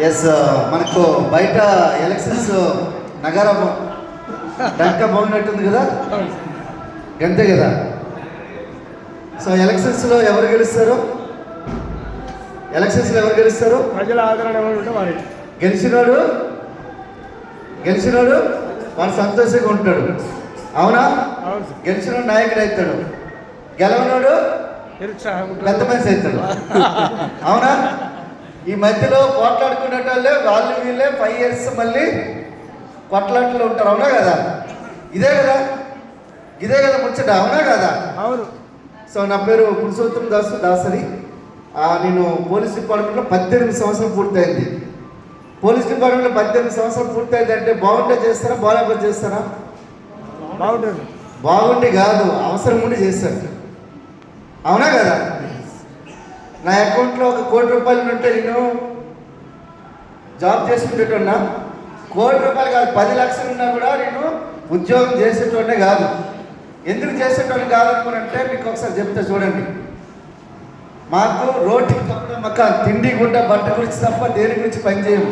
Yes, మనకు బయట elections నగర డంక బాగున్నట్టుంది కదా, అంతే కదా. సో ఎలక్షన్స్లో ఎవరు గెలుస్తారు? ఎలక్షన్స్లో ఎవరు గెలుస్తారు? ప్రజల ఆదరణ ఎవరు ఉంటే వారి గెలిచినోడు వాడు సంతోషంగా ఉంటాడు, అవునా? గెలిచినోడు నాయకుడు అవుతాడు, గెలవనోడు పెద్ద మనిషి అవుతాడు, అవునా? ఈ మధ్యలో పోట్లాడుకునే వాళ్ళు వీళ్ళే 5 years మళ్ళీ కొట్లాట్లు ఉంటారు, అవునా కదా? ఇదే కదా ముచ్చట, అవునా కదా? అవును. సో నా పేరు పురుషోత్తం దాసరి. నేను పోలీస్ డిపార్ట్మెంట్లో 18 సంవత్సరాలు పూర్తయింది. పోలీస్ డిపార్ట్మెంట్లో 18 సంవత్సరాలు పూర్తయింది అంటే బాగుంటే చేస్తారా, బాగాలేకపోతే చేస్తారా? బాగుంటుంది. బాగుండి కాదు, అవసరం ఉండి చేస్తాను, అవునా కదా? నా అకౌంట్లో ఒక ₹1 కోటి ఉంటే నేను జాబ్ చేసుకునేటోన్నా. ₹1 కోటి కాదు, 10 లక్షలు ఉన్నా కూడా నేను ఉద్యోగం చేసేటోనే కాదు. ఎందుకు చేసేటోని కాదనుకునంటే మీకు ఒకసారి చెప్తే చూడండి. మాకు రోటీ కప్పడం మక్క తిండి గుడ్డ బట్ట గురించి తప్ప దేని గురించి పనిచేయము.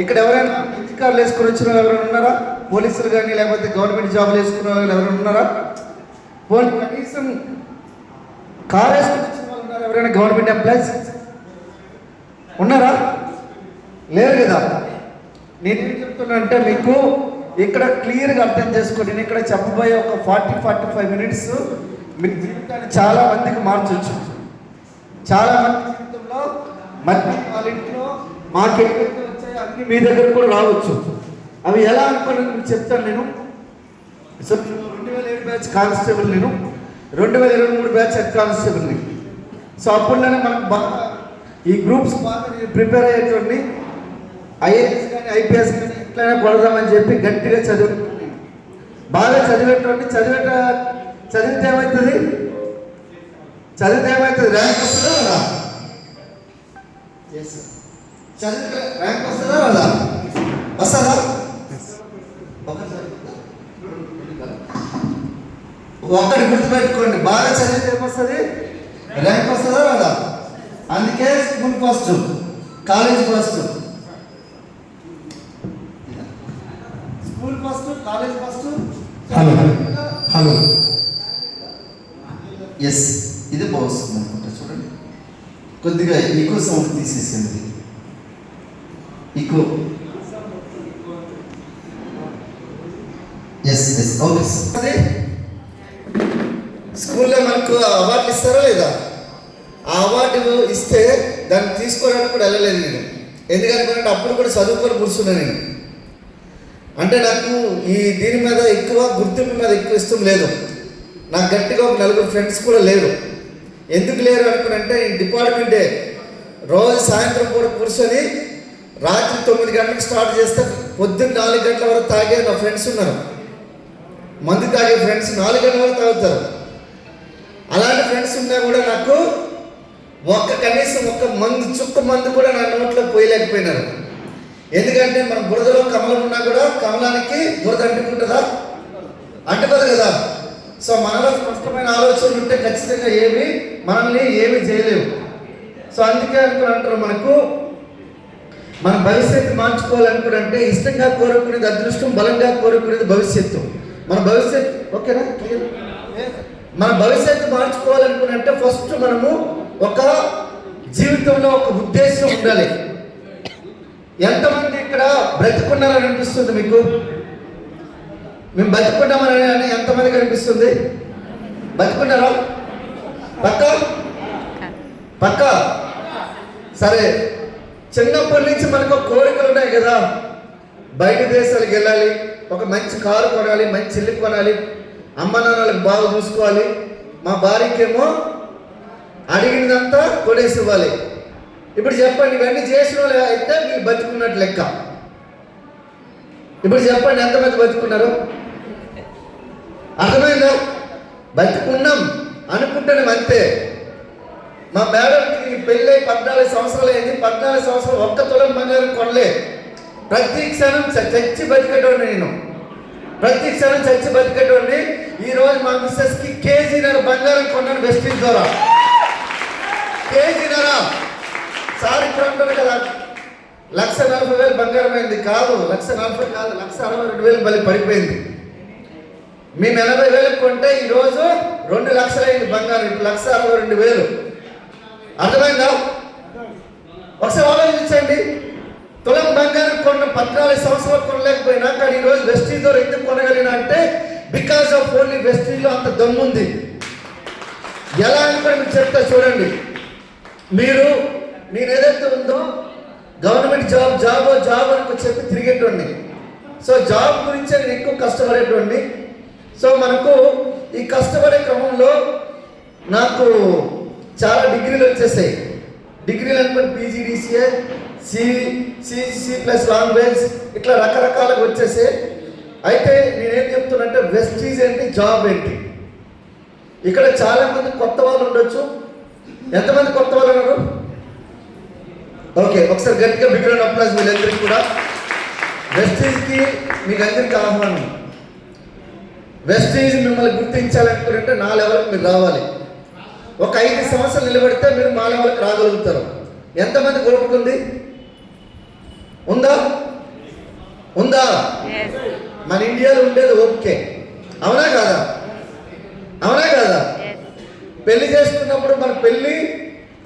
ఇక్కడ ఎవరైనా ఇంటికారులు వేసుకుని వచ్చిన వాళ్ళు ఎవరైనా ఉన్నారా? పోలీసులు కానీ లేకపోతే గవర్నమెంట్ జాబులు వేసుకున్న వాళ్ళు ఎవరైనా ఉన్నారా? కనీసం కార్ వేసుకుని వచ్చిన వాళ్ళు ఉన్నారా? ఎవరైనా గవర్నమెంట్ ఎంప్లాయీస్ ఉన్నారా? లేరు కదా. నేనేం చెప్తున్నా అంటే మీకు ఇక్కడ క్లియర్గా అర్థం చేసుకోండి. నేను ఇక్కడ చెప్పబోయే ఒక 40-45 minutes మీ జీవితాన్ని చాలా మందికి మార్చవచ్చు. చాలా మంది జీవితంలో మళ్ళీ వాళ్ళ ఇంట్లో మాకేమైతే వచ్చాయో అన్ని మీ దగ్గర కూడా రావచ్చు. అవి ఎలా అనుకోండి మీకు చెప్తాను నేను. సో 2007 బ్యాచ్ కానిస్టేబుల్, నేను 2023 బ్యాచ్ హెడ్ కానిస్టేబుల్ని. సో అప్పుడులోనే మనకు బాగా ఈ గ్రూప్స్ బాగా నేను ప్రిపేర్ అయ్యేటోడిని. ఐఏఎస్ కానీ ఐపీఎస్ కానీ ఇట్లనే కొడదామని చెప్పి గట్టిగా చదివేటోడిని, బాగా చదివేటోడిని. చదివితే ఏమవుతుంది? ర్యాంక్ వస్తుందా కదా? చదివితే ర్యాంక్ వస్తుందా కదా? వస్తుందా? ఒక్కటి గుర్తుపెట్టుకోండి, బాగా చదివితే ఏమొస్తుంది? ర్యాంక్ వస్తుందా కదా? అందుకే school first, college first. School first, college first. Hello yes, ఇది బాగుంది అనుకుంటా. చూడండి, కొద్దిగా ఈకో సౌండ్ తీసేసింది. Echo yes okay. స్కూల్లో మనకు అవార్డు ఇస్తారా లేదా? ఆ అవార్డు ఇస్తే దాన్ని తీసుకోవడానికి కూడా వెళ్ళలేదు నేను. ఎందుకంటే అప్పుడు కూడా చదువుకొని కూర్చున్నా నేను. అంటే నాకు దీని మీద ఎక్కువ గుర్తింపు మీద ఎక్కువ ఇష్టం లేదు. నాకు గట్టిగా ఒక 4 ఫ్రెండ్స్ కూడా లేరు. ఎందుకు లేరు అనుకునంటే నేను డిపార్ట్మెంటే రోజు సాయంత్రం పూట కూర్చొని రాత్రి 9 గంటలకు స్టార్ట్ చేస్తే పొద్దున్న 4 గంటల వరకు తాగే నా ఫ్రెండ్స్ ఉన్నారు. మందు తాగే ఫ్రెండ్స్ 4 గంటల వరకు తాగుతారు. అలాంటి ఫ్రెండ్స్ ఉన్నా కూడా నాకు కనీసం చుక్క మందు కూడా నా నోట్లో పోయలేకపోయినారు. ఎందుకంటే మన బురదలో కమలం ఉన్నా కూడా కమలానికి బురద అంటుకుంటుందా? అంటుకోదు కదా. సో మనలో స్పష్టమైన ఆలోచనలు ఉంటే ఖచ్చితంగా మనల్ని ఏమీ చేయలేవు. సో అందుకే అంటారు మనకు మన భవిష్యత్తు మార్చుకోవాలనుకుంటే ఇష్టంగా కోరుకునేది అదృష్టం, బలంగా కోరుకునేది భవిష్యత్తు. మన భవిష్యత్తు ఓకేనా? క్లియర్. మన భవిష్యత్తు మార్చుకోవాలనుకుంటే ఫస్ట్ మనము ఒక జీవితంలో ఒక ఉద్దేశం ఉండాలి. ఎంతమంది ఇక్కడ బ్రతుకున్నారని అనిపిస్తుంది మీకు? మేము బతుకున్నామని ఎంతమందికి అనిపిస్తుంది? బతుకున్నారా? పక్క సరే. చిన్నప్పటి నుంచి మనకు కోరికలు ఉన్నాయి కదా, బయట దేశాలకు వెళ్ళాలి, ఒక మంచి కారు కొనాలి, మంచి ఇల్లు కొనాలి, అమ్మ నాన్నలకు బాగా చూసుకోవాలి, మా భార్యకేమో అడిగినదంతా కొనేసి ఇవ్వాలి. ఇప్పుడు చెప్పండి, ఇవన్నీ చేసిన వాళ్ళు అయితే మీరు బతుకున్నట్టు లెక్క. ఇప్పుడు చెప్పండి, ఎంతమంది బతుకున్నారు? అర్థమైందా? బతుకున్నాం అనుకుంటున్నాం అంతే. మా మేడంకి పెళ్ళై 14 సంవత్సరాలు అయింది. 14 సంవత్సరాలు 1 తులం బంగారం కొనలే. ప్రతి క్షణం చచ్చి బతికేటోడిని నేను. ప్రతి క్షణం చచ్చి బతికేటోడిని. ఈరోజు మా మిస్సెస్కి కేజీన్నర బంగారం కొన్నాను వెస్టింజ్ ద్వారా. కేజీన్నర. సార్ ఇక్కడ ఉంటారు కదా, 1,40,000 బంగారం అయింది. కాదు, 1,40,000 కాదు, 1,62,000 బలి పడిపోయింది. మేము 80,000 కొంటే ఈరోజు 2 లక్షలు అయింది బంగారం. ఇప్పుడు 1,62,000. అర్థమైందా? ఒకసారి ఆలోచించండి. తులం బంగారం కొన్న 14 సంవత్సరాలు కొనలేకపోయినా కానీ ఈరోజు వెస్టీజ్ ద్వారా ఎందుకు కొనగలిగినా అంటే బికాస్ ఆఫ్ ఓన్లీ వెస్టీజ్లో అంత దమ్ముంది. ఎలా అనుకోండి మీకు చెప్తా చూడండి. నేను ఏదైతే ఉందో గవర్నమెంట్ జాబ్ అని చెప్పి తిరిగేటండి. సో జాబ్ గురించి నేను ఎక్కువ కష్టపడేటండి. సో మనకు ఈ కష్టపడే క్రమంలో నాకు చాలా డిగ్రీలు వచ్చేసాయి. డిగ్రీలు అనుకోండి పీజీడీసీఏ, సి ప్లస్ లాంగ్వేజ్, ఇట్లా రకరకాలుగా వచ్చేసాయి. అయితే నేనేం చెప్తున్నంటే వెస్టీజ్ ఏంటి, జాబ్ ఏంటి. ఇక్కడ చాలా మంది కొత్త వాళ్ళు ఉండొచ్చు. ఎంతమంది కొత్త వాళ్ళు ఉన్నారు? ఓకే, ఒకసారి గట్టిగా బిగ్రౌండ్ అప్లాజ్ వీళ్ళందరికీ కూడా. వెస్టీజ్కి మీకు అందరికీ ఆహ్వానం. వెస్టీజ్ మిమ్మల్ని గుర్తించాలనుకుంటే నా లెవెల్కి మీరు రావాలి. ఒక 5 సంవత్సరాలు నిలబడితే మీరు మా లెవెల్కి రాగలుగుతారు. ఎంతమంది ఓపుకుంది? ఉందా? మన ఇండియాలో ఉండేది ఓపికే. అవునా కాదా? పెళ్లి చేసుకున్నప్పుడు మన పెళ్లి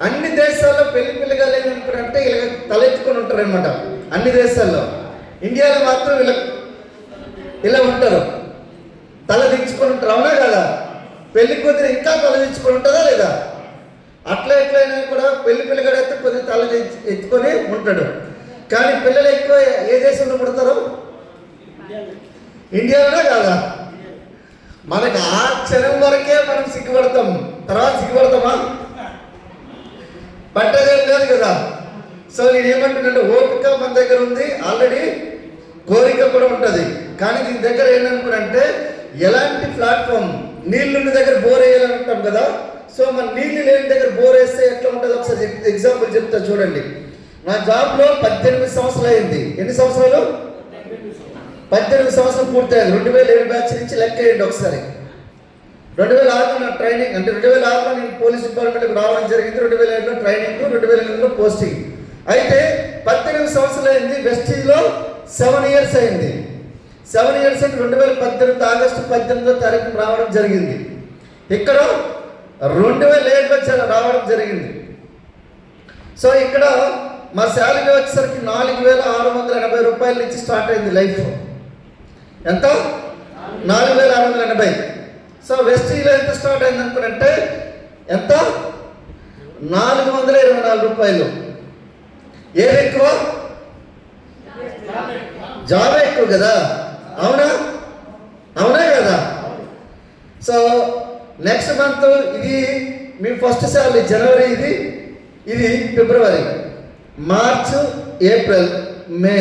అన్ని దేశాల్లో పెళ్లి పిల్లగా లేదనుకుంటే ఇలా తలెత్తుకొని ఉంటారు అనమాట. అన్ని దేశాల్లో. ఇండియాలో మాత్రం ఇలా ఉంటారు, తల దించుకొని ఉంటారు. అవునా కదా? పెళ్లి కూతురు ఇంకా తల దించుకొని ఉంటుందా లేదా? ఎట్లయినా కూడా పెళ్లి పిల్లగాడైతే కొద్దిగా తల ఎత్తుకొని ఉంటాడు. కానీ పిల్లలు ఎక్కువ ఏ దేశంలో పుడతారు? ఇండియాలోనే కాదా? మనకు ఆ క్షణం వరకే మనం సిగ్గుపడతాం, తర్వాత సిగ్గుపడతామా? పట్టదేం లేదు కదా. సో నేనేమంటున్నాను, ఓపిక మన దగ్గర ఉంది, ఆల్రెడీ కోరిక కూడా ఉంటుంది. కానీ దీని దగ్గర ఏంటనుకున్నంటే ఎలాంటి ప్లాట్ఫామ్, నీళ్ళున్న దగ్గర బోర్ వేయాలంటాం కదా. సో మన నీళ్ళు లేని దగ్గర బోర్ వేస్తే ఎట్లా ఉంటుంది ఒకసారి ఎగ్జాంపుల్ చెప్తా చూడండి. నా జాబ్లో 18 సంవత్సరాలు అయింది. ఎన్ని సంవత్సరాలు? 18 సంవత్సరాలు పూర్తయింది. 2007 బ్యాచ్ నుంచి లెక్క వేయండి ఒకసారి. 2006లో నా ట్రైనింగ్, అంటే 2006లో నేను పోలీస్ డిపార్ట్మెంట్కి రావడం జరిగింది. 2007లో ట్రైనింగ్, 2008లో పోస్టింగ్. అయితే 18 సంవత్సరాలు అయింది. వెస్టీజ్లో 7 ఇయర్స్ అయింది. 7 ఇయర్స్ అంటే 2018 ఆగస్టు 18వ తారీఖున రావడం జరిగింది. ఇక్కడ 2007లో రావడం జరిగింది. సో ఇక్కడ మా శాలరీ వచ్చేసరికి 4,680 రూపాయల నుంచి స్టార్ట్ అయింది లైఫ్. ఎంత? 4,680. సో వెస్టీజ్లో ఎంత స్టార్ట్ అయింది అనుకుంటే ఎంత? 424 రూపాయలు. ఏది ఎక్కువ? జాబే ఎక్కువ కదా. అవునా కదా? సో నెక్స్ట్ మంత్ ఇది మీ ఫస్ట్ శాలరీ జనవరి, ఇది ఫిబ్రవరి, మార్చ్, ఏప్రిల్, మే.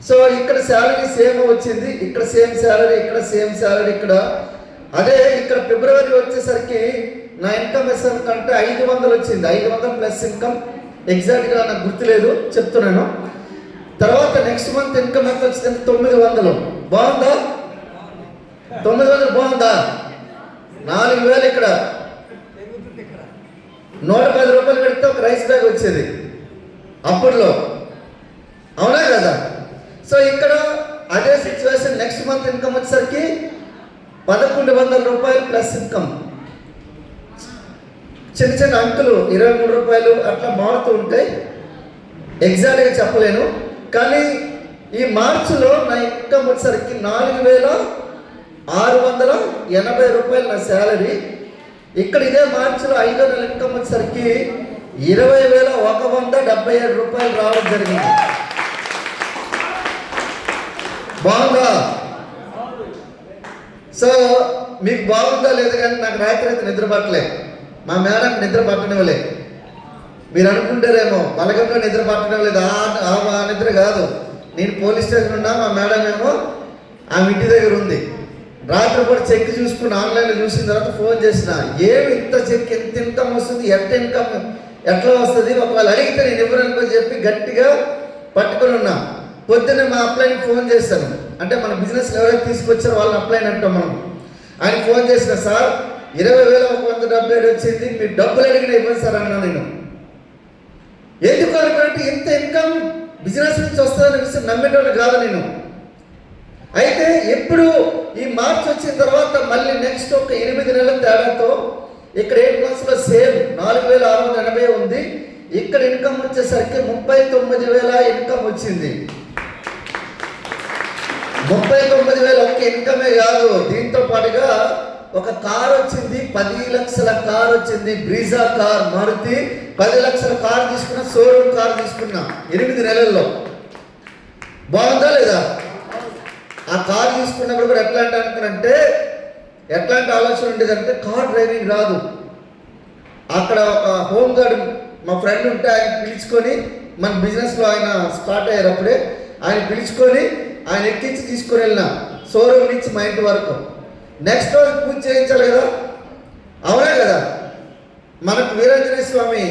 సో ఇక్కడ శాలరీ సేమ్ వచ్చింది. ఇక్కడ సేమ్ శాలరీ, ఇక్కడ సేమ్ శాలరీ. అదే ఇక్కడ ఫిబ్రవరి వచ్చేసరికి నా ఇన్కమ్ కంటే 500 వచ్చింది. 500 ప్లస్ ఇన్కమ్. ఎగ్జాక్ట్గా నాకు గుర్తులేదు, చెప్తున్నాను. తర్వాత నెక్స్ట్ మంత్ ఇన్కమ్ ఎంత వచ్చింది? 900. బాగుందా? 900 బాగుందా? 4,000 ఇక్కడ. 110 రూపాయలు పెడితే ఒక రైస్ బ్యాగ్ వచ్చేది అప్పట్లో. అవునా కదా? సో ఇక్కడ అదే సిచ్యువేషన్. నెక్స్ట్ మంత్ ఇన్కమ్ వచ్చేసరికి 1,100 రూపాయలు ప్లస్ ఇన్కమ్. చిన్న అంకులు 23 రూపాయలు అట్లా మారుతూ ఉంటాయి. ఎగ్జాక్ట్గా చెప్పలేను. కానీ ఈ మార్చిలో నా ఇన్కమ్ వచ్చేసరికి 4,680 రూపాయలు నా శాలరీ. ఇక్కడ ఇదే మార్చిలో 5వ నెల ఇన్కమ్ వచ్చేసరికి 20,177 రూపాయలు రావడం జరిగింది. బాగుందా? సో మీకు బాగుందా లేదు కానీ నాకు రాత్రి అయితే నిద్ర పట్టలే. మా మేడం నిద్ర పట్టనివ్వలే. మీరు అనుకుంటారేమో బలగంలో నిద్ర పట్టడం లేదు. ఆ నిద్ర కాదు. నేను పోలీస్ స్టేషన్ ఉన్నా, మా మేడం ఏమో ఆమె ఇంటి దగ్గర ఉంది. రాత్రి కూడా చెక్ చూసుకుని ఆన్లైన్లో చూసిన తర్వాత ఫోన్ చేసిన, ఏమి ఇంత చెక్, ఎంత ఇన్కమ్ వస్తుంది, ఎట్లా వస్తుంది, ఒకవేళ అడిగితే నేను ఇవ్వరనుకో చెప్పి గట్టిగా పట్టుకొని ఉన్నా. పొద్దున్నే మా అప్లైని ఫోన్ చేశాను. అంటే మన బిజినెస్ ఎవరైతే తీసుకొచ్చారో వాళ్ళని అప్లైన్ అంటాం మనం. ఆయన ఫోన్ చేసిన, సార్ 20,177 వచ్చింది, మీరు డబ్బులు అడిగినా ఇవ్వండి సార్ అన్నా. నేను ఎందుకు అనుకుంటే ఇంత ఇన్కమ్ బిజినెస్ నుంచి వస్తుందనే విషయం నమ్మేటోళ్ళు కాదు నేను. అయితే ఎప్పుడు ఈ మార్చి వచ్చిన తర్వాత మళ్ళీ నెక్స్ట్ ఒక 8 నెలల తేడాతో ఇక్కడ 8 monthsలో సేమ్ 4,680 ఉంది. ఇక్కడ ఇన్కమ్ వచ్చేసరికి 39,000 ఇన్కమ్ వచ్చింది. 39,000 ఒక్క ఇన్కమే కాదు, దీంతో పాటుగా ఒక కార్ వచ్చింది, 10 లక్షల కార్ వచ్చింది. బ్రీజా కార్, మారుతి 10 లక్షల కార్ తీసుకున్నా, షోరూమ్ కార్ తీసుకున్నా 8 నెలల్లో. బాగుందా లేదా? ఆ కార్ తీసుకున్నప్పుడు కూడా ఎట్లాంటి ఆలోచన ఉండేదంటే కార్ డ్రైవింగ్ రాదు. అక్కడ ఒక హోమ్ గార్డ్ మా ఫ్రెండ్ ఉంటే ఆయన పిలుచుకొని, మన బిజినెస్లో ఆయన స్టార్ట్ అయ్యేటప్పుడే ఆయన పిలుచుకొని ఆయన ఎక్కించి తీసుకొని వెళ్ళిన షోరూమ్ నుంచి మా ఇంటి వరకు. నెక్స్ట్ రోజు పూజ చేయించాలి కదా, అవునా కదా? మనకు వీరాంజనేయ స్వామి,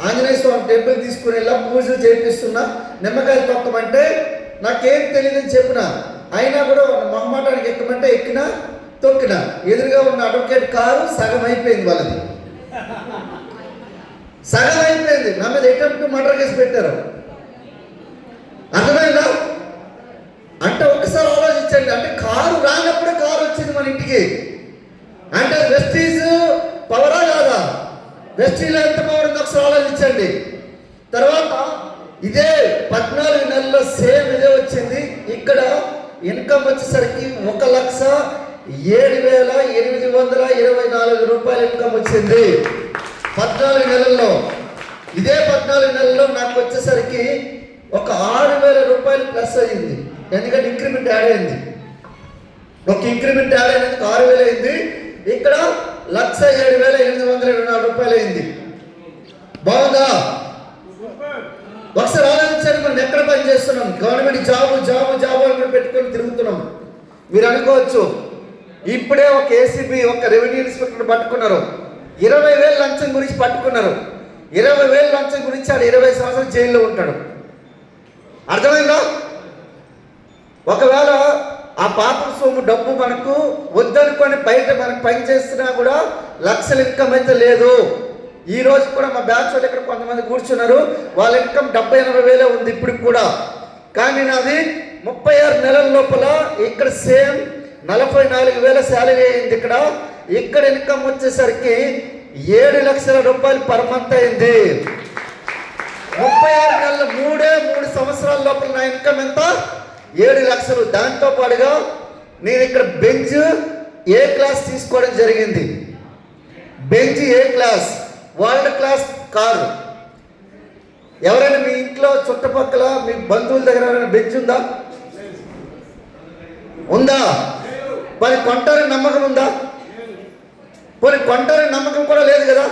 ఆంజనేయ స్వామి టెంపుల్ తీసుకుని వెళ్ళా, పూజలు చేపిస్తున్నా. నిమ్మకాయలు తొక్కమంటే నాకేం తెలియదని చెప్పిన, అయినా కూడా మొహమాటానికి ఎక్కమంటే ఎక్కినా, తొక్కినా. ఎదురుగా ఉన్న అడ్వకేట్ కారు సగం అయిపోయింది, వాళ్ళది సగం అయిపోయింది. నా మీద అటెంప్ట్ మర్డర్ కేసు పెట్టారు. అర్థమైందా? అంటే ఒకసారి ఆలోచించండి, అంటే కారు రానప్పుడే కారు వచ్చింది మన ఇంటికి. అంటే వెస్టీజ్ పవరా కాదా? వెస్టీజ్లో ఎంత పవర్ ఉందో ఒకసారి ఆలోచించండి. తర్వాత ఇదే 14 నెలల్లో సేమ్ ఇదే వచ్చింది. ఇక్కడ ఇన్కమ్ వచ్చేసరికి 1,07,824 రూపాయలు ఇన్కమ్ వచ్చింది 14 నెలల్లో. ఇదే 14 నెలల్లో నాకు వచ్చేసరికి ఒక 6,000 రూపాయలు ప్లస్ అయ్యింది. ఎందుకంటే ఇంక్రిమెంట్ యాడ్ అయింది. ఒక ఇంక్రిమెంట్ యాడ్ అయినందుకు 6,000 అయింది. ఇక్కడ 1,07,824 రూపాయలు అయింది. బాగుందా? ఒకసారి ఆలోచించండి, మనం ఎక్కడ పని చేస్తున్నాం? గవర్నమెంట్ జాబ్ అని పెట్టుకొని తిరుగుతున్నాం. మీరు అనుకోవచ్చు, ఇప్పుడే ఒక ఏసీబీ, ఒక రెవెన్యూ ఇన్స్పెక్టర్ పట్టుకున్నారు. 20,000 లంచం గురించి పట్టుకున్నారు. 20,000 లంచం గురించి ఆడు 20 సంవత్సరాలు జైల్లో ఉంటాడు. అర్థమైందా? ఒకవేళ ఆ పాపం సొమ్ము డబ్బు మనకు వద్దనుకొని బయట మనకు పని చేస్తున్నా కూడా లక్షల ఇన్కమ్ అయితే లేదు. ఈ రోజు కూడా మా బ్యాచ్ వాళ్ళు ఇక్కడ కొంతమంది కూర్చున్నారు, వాళ్ళ ఇన్కమ్ 70-80 ఉంది ఇప్పటికి కూడా. కానీ నాది 36 నెలల లోపల ఇక్కడ సేమ్ 44,000 శాలరీ అయింది. ఇక్కడ ఇన్కమ్ వచ్చేసరికి 7 లక్షల రూపాయలు పర్ మంత్ అయింది. 36 నెలలు, 3 సంవత్సరాల లోపల నా ఇన్కమ్ ఎంత? 7 లక్షలు. దాంతో పాటుగా నేను ఇక్కడ బెంచ్ ఏ క్లాస్ తీసుకోవడం జరిగింది. బెంచ్ ఏ క్లాస్, వరల్డ్ క్లాస్ కారు. ఎవరైనా మీ ఇంట్లో చుట్టుపక్కల మీ బంధువుల దగ్గర ఎవరైనా బెంచ్ ఉందా? మరి కొంటారని నమ్మకం ఉందా? పోనీ కొంటారని నమ్మకం కూడా లేదు కదా.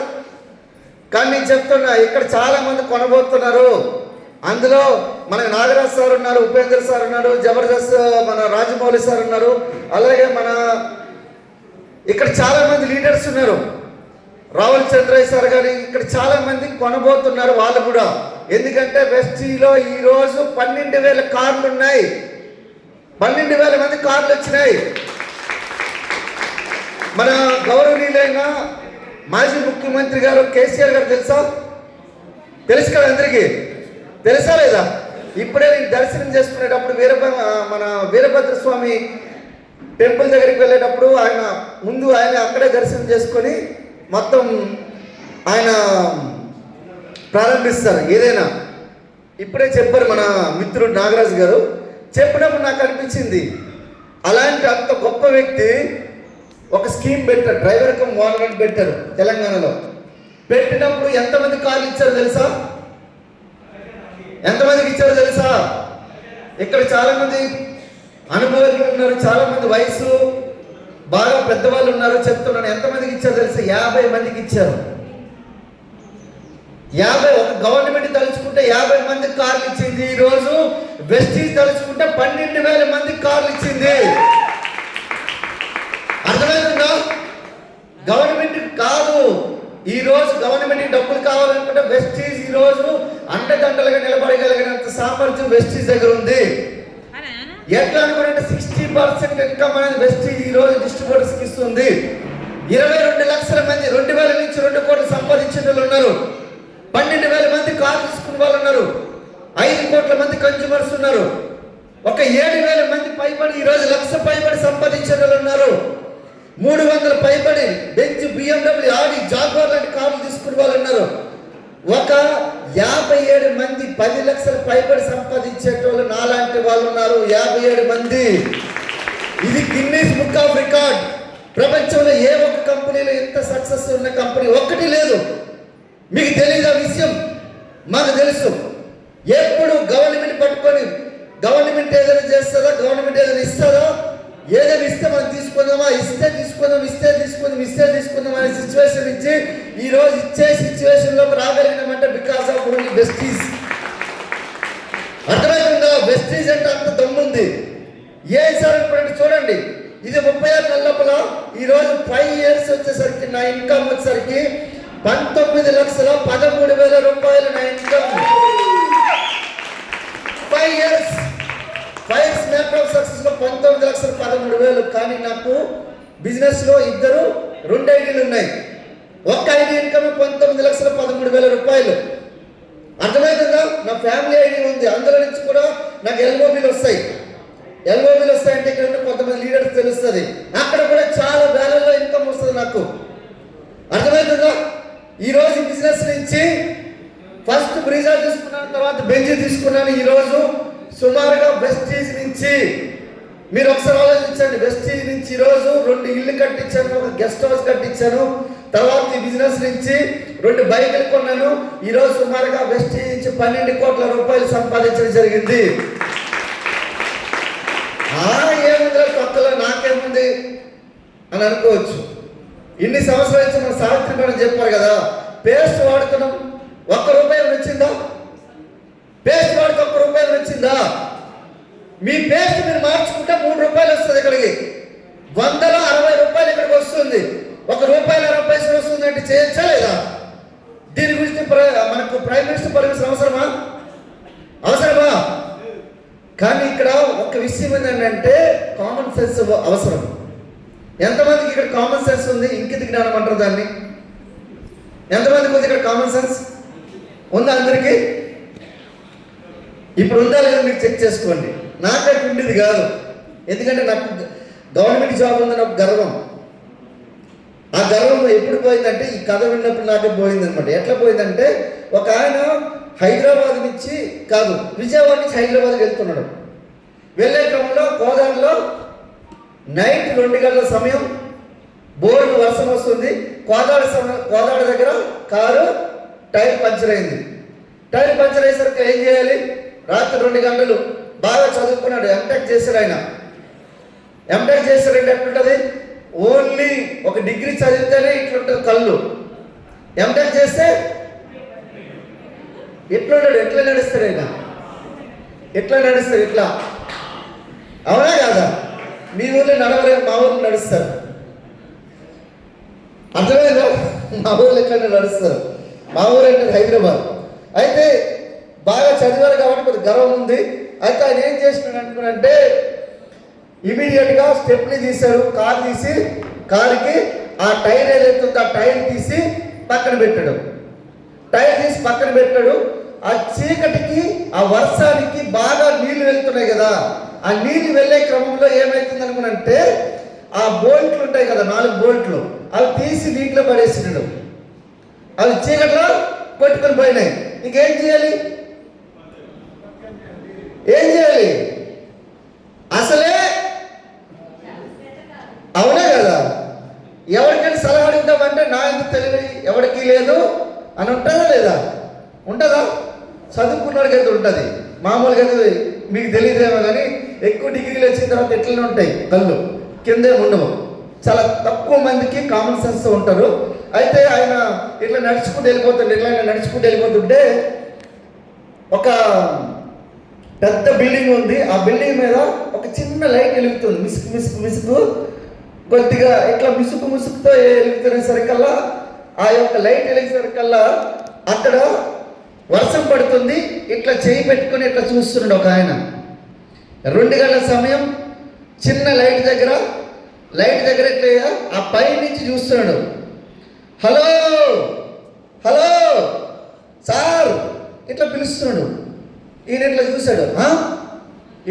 కానీ నేను చెప్తున్నా, ఇక్కడ చాలా మంది కొనబోతున్నారు. అందులో మన నాగరాజ్ సార్ ఉన్నారు, ఉపేంద్ర సార్ ఉన్నారు, జబర్దస్త్ మన రాజమౌళి సార్ ఉన్నారు, అలాగే మన ఇక్కడ చాలా మంది లీడర్స్ ఉన్నారు, రాహుల్ చంద్రయ్య సార్ గారు. ఇక్కడ చాలా మంది కొనబోతున్నారు వాళ్ళు కూడా. ఎందుకంటే వెస్టీలో ఈరోజు 12,000 కార్లు ఉన్నాయి. 12,000 మంది కార్లు వచ్చినాయి. మన గౌరవనీయులైన మాజీ ముఖ్యమంత్రి గారు కేసీఆర్ గారు తెలుసు కదా అందరికీ, తెలుసా లేదా? ఇప్పుడే నేను దర్శనం చేసుకునేటప్పుడు మన వీరభద్ర స్వామి టెంపుల్ దగ్గరికి వెళ్ళేటప్పుడు ఆయన అక్కడే దర్శనం చేసుకొని మొత్తం ఆయన ప్రారంభిస్తారు ఏదైనా. ఇప్పుడే చెప్పారు మన మిత్రుడు నాగరాజు గారు, చెప్పినప్పుడు నాకు అనిపించింది, అలాంటి అంత గొప్ప వ్యక్తి ఒక స్కీమ్ పెట్టారు, డ్రైవర్ కమ్ ఓనర్ పెట్టారు తెలంగాణలో. పెట్టినప్పుడు ఎంతమంది కార్లు ఇచ్చారో తెలుసా? ఎంతమందికి ఇచ్చారో తెలుసా? ఇక్కడ చాలా మంది అనుభవజ్ఞులు ఉన్నారు, చాలా మంది వయసు బాగా పెద్దవాళ్ళు ఉన్నారు. చెప్తున్నాను, ఎంతమందికి ఇచ్చారో తెలుసా? 50 మందికి ఇచ్చారు. 50 ఒక గవర్నమెంట్ తలుచుకుంటే 50 మందికి కార్లు ఇచ్చింది. ఈరోజు వెస్టీజ్ తలుచుకుంటే 12,000 మందికి కార్లు ఇచ్చింది. అర్థమవుతుందా? గవర్నమెంట్ కాదు, ఈ రోజు గవర్నమెంట్ డబ్బులు కావాలనుకుంటే వెస్టీజ్ ఈ రోజు అండదండలుగా నిలబడగలిగినంత సామర్థ్యం వెస్టీజ్ దగ్గర ఉంది. ఎట్లా అనుకుంటే 60% ఇన్కమ్ అనేది వెస్టీజ్ ఈ రోజు డిస్ట్రిబ్యూటర్స్కి ఇస్తుంది. 22 లక్షల మంది 2,000 నుంచి 2 కోట్లు సంపాదించిన వాళ్ళు ఉన్నారు. 12,000 మంది కారు తీసుకున్న వాళ్ళు ఉన్నారు. 5 కోట్ల కోట్ల మంది కన్జ్యూమర్స్ ఉన్నారు. ఒక 7,000 మంది పైబడి ఈరోజు 1,00,000 పైబడి సంపాదించే వాళ్ళు ఉన్నారు. 300 పైబడి బెంచ్, BMW, ఆడి, జాగ్వార్ లాంటి కార్లు తీసుకునే వాళ్ళు ఉన్నారు. ఒక 57 మంది 10 లక్షల పైబడి సంపాదించేటోళ్ళు నాలాంటి వాళ్ళు ఉన్నారు. 57 మంది. ఇది గిన్నీస్ బుక్ ఆఫ్ రికార్డ్. ప్రపంచంలో ఏ ఒక్క కంపెనీలో ఎంత సక్సెస్ ఉన్న కంపెనీ ఒక్కటి లేదు. మీకు తెలియదు ఆ విషయం, మాకు తెలుసు. ఎప్పుడు గవర్నమెంట్ పట్టుకొని గవర్నమెంట్ ఏదైనా చేస్తుందా, గవర్నమెంట్ ఏదైనా ఇస్తుందా, ఏదైనా ఇస్తే మనం తీసుకుందామా, ఇస్తే తీసుకుందాం అనే సిచ్యువేషన్ నుంచి ఈరోజు ఇచ్చే సిచ్యువేషన్లోకి రాగలిగినామంటే బికాస్ ఆఫ్ ఓన్లీ వెస్టీజ్. అర్థమవుతుందా? వెస్టీజ్ అంటే అంత దమ్ముంది. ఏ సార్ ఇప్పుడు చూడండి, ఇది 36 నెలల లోపల ఈరోజు 5 years వచ్చేసరికి నా ఇన్కమ్ వచ్చేసరికి 19,13,000 రూపాయలు నా income. 5 years matter of success లో 19,13,000. కానీ నాకు బిజినెస్ లో 2 ఐడీలు ఉన్నాయి. ఒక్క ఐడి ఇన్కమ్ 19,13,000 రూపాయలు. అర్థమవుతుందా? నా ఫ్యామిలీ ఐడి ఉంది, అందులో నుంచి కూడా నాకు ఎల్ఓబీలు వస్తాయి. ఎల్ఓబీలు వస్తాయంటే ఇక్కడ ఉన్న కొంతమంది లీడర్స్ తెలుస్తుంది, అక్కడ కూడా చాలా వేలల్లో ఇన్కమ్ వస్తుంది నాకు. అర్థమవుతుందా? ఈరోజు బిజినెస్ నుంచి ఫస్ట్ బ్రీజా తీసుకున్నాను, తర్వాత బెంజ్ తీసుకున్నాను. ఈరోజు సుమారుగా వెస్టీజ్ నుంచి మీరు ఒకసారి ఆలోచించండి. వెస్టీజ్ నుంచి ఈరోజు 2 ఇల్లు కట్టించాను, ఒక గెస్ట్ హౌస్ కట్టించాను. తర్వాత ఈ బిజినెస్ నుంచి 2 బైకులు కొన్నాను. ఈరోజు సుమారుగా వెస్టీజ్ నుంచి 12 కోట్ల రూపాయలు సంపాదించడం జరిగింది. ఏముంది కొత్తలో నాకేముంది అని అనుకోవచ్చు. ఇన్ని సంవత్సరాల నుంచి మన సావిత్రి మేడం చెప్పారు కదా, పేస్ట్ వాడుతున్నాం, 1 రూపాయి వచ్చిందా? పేస్ట్ వాడికి 1 రూపాయి వచ్చిందా? మీ పేస్ట్ మీరు మార్చుకుంటే 3 రూపాయలు వస్తుంది. ఇక్కడికి 160 రూపాయలు ఇక్కడికి వస్తుంది. 1 రూపాయలు 60 పైసలు వస్తుంది అంటే చేయొచ్చా లేదా? దీని గురించి మనకు ప్రైమ్ మినిస్టర్ పర్మిషన్ అవసరమా? కానీ ఇక్కడ ఒక విషయం ఏంటంటే కామన్ సెన్స్ అవసరం. ఎంతమందికి ఇక్కడ కామన్ సెన్స్ ఉంది? ఇంకిత జ్ఞానం అంటారు దాన్ని. ఎంతమందికి ఉంది ఇక్కడ కామన్ సెన్స్? ఉందా అందరికీ? ఇప్పుడు ఉందా లేదా మీరు చెక్ చేసుకోండి. నాకైతే ఉండేది కాదు, ఎందుకంటే నాకు గవర్నమెంట్ జాబ్ ఉందని ఒక గర్వం. ఆ గర్వం ఎప్పుడు పోయిందంటే ఈ కథ విన్నప్పుడు నాకే పోయిందనమాట. ఎట్లా పోయిందంటే, ఒక ఆయన హైదరాబాద్ నుంచి కాదు విజయవాడ నుంచి హైదరాబాద్కి వెళ్తున్నాడు. వెళ్ళే క్రమంలో గోదావరిలో నైట్ 2 గంటల సమయం బోర్డు వర్షం వస్తుంది. కోదాడ దగ్గర కారు టైర్ పంచర్ అయింది. టైర్ పంచర్ అయ్యేసరికి ఏం చేయాలి? రాత్రి 2 గంటలు బాగా చదువుకున్నాడు, ఎంటెక్ చేశాడు ఆయన. ఎంటెక్ చేశారంటే ఎట్లుంటుంది? ఓన్లీ ఒక డిగ్రీ చదివితేనే ఇట్లుంటుంది కళ్ళు. ఎంటెక్ చేస్తే ఎట్లుంటాడు? ఎట్లా నడుస్తాడు ఆయన? ఎట్లా నడుస్తాడు? ఇట్లా. అవునా కాదా? మీ ఊళ్ళో నడవలేదు, మా ఊర్లో నడుస్తారు. అర్థమైందా? మా ఊళ్ళో ఎట్లా నడుస్తారు. మా ఊరు అంటే హైదరాబాద్. అయితే బాగా చదివారు కాబట్టి కొద్దిగా గర్వం ఉంది. అయితే ఆయన ఏం చేస్తున్నాడు అనుకున్నంటే, ఇమీడియట్గా స్టెప్ని తీశాడు. కారు తీసి కారుకి ఆ టైర్ ఏదైతే ఉందో ఆ టైర్ తీసి పక్కన పెట్టాడు. టైర్ తీసి పక్కన పెట్టాడు. ఆ చీకటికి ఆ వర్షానికి బాగా నీళ్లు వెళ్తున్నాయి కదా, ఆ నీళ్లు వెళ్ళే క్రమంలో ఏమవుతుంది అనుకున్నంటే, ఆ బోల్ట్లు ఉంటాయి కదా, 4 బోల్ట్లు, అవి తీసి నీటిలో పడేసినాడు. అవి చీకట్లో కొట్టుకొని పోయినాయి. ఇంకేం చేయాలి? అసలే అవునా కదా? ఎవరికైనా సలహా అడుగుతామంటే నా ఎంత తెలివి ఎవరికి లేదు అని ఉంటుందా లేదా? ఉంటుందా? చదువుకున్నవాడికైతే ఉంటుంది. మామూలుగా మీకు తెలియదేమో కానీ ఎక్కువ డిగ్రీలు వచ్చిన తర్వాత ఎట్లనే ఉంటాయి కళ్ళు, కిందే ఉండవు. చాలా తక్కువ మందికి కామన్ సెన్స్ ఉంటారు. అయితే ఆయన ఇట్లా నడుచుకుంటూ వెళ్ళిపోతుంటే ఒక పెద్ద బిల్డింగ్ ఉంది. ఆ బిల్డింగ్ మీద ఒక చిన్న లైట్ వెలుగుతుంది. మిసుకు కొద్దిగా ఇట్లా ముసుగుతో వెలుగుతున్నసరికల్లా, ఆ యొక్క లైట్ వెలిగేసరికల్లా అక్కడ వర్షం పడుతుంది. ఇట్లా చేయి పెట్టుకొని ఇట్లా చూస్తున్నాడు ఒక ఆయన. 2 గంటల సమయం చిన్న లైట్ దగ్గర ఇట్లా ఆ పై నుంచి చూస్తున్నాడు. హలో సార్ ఇట్లా పిలుస్తున్నాడు. ఈయన ఇట్లా చూశాడు,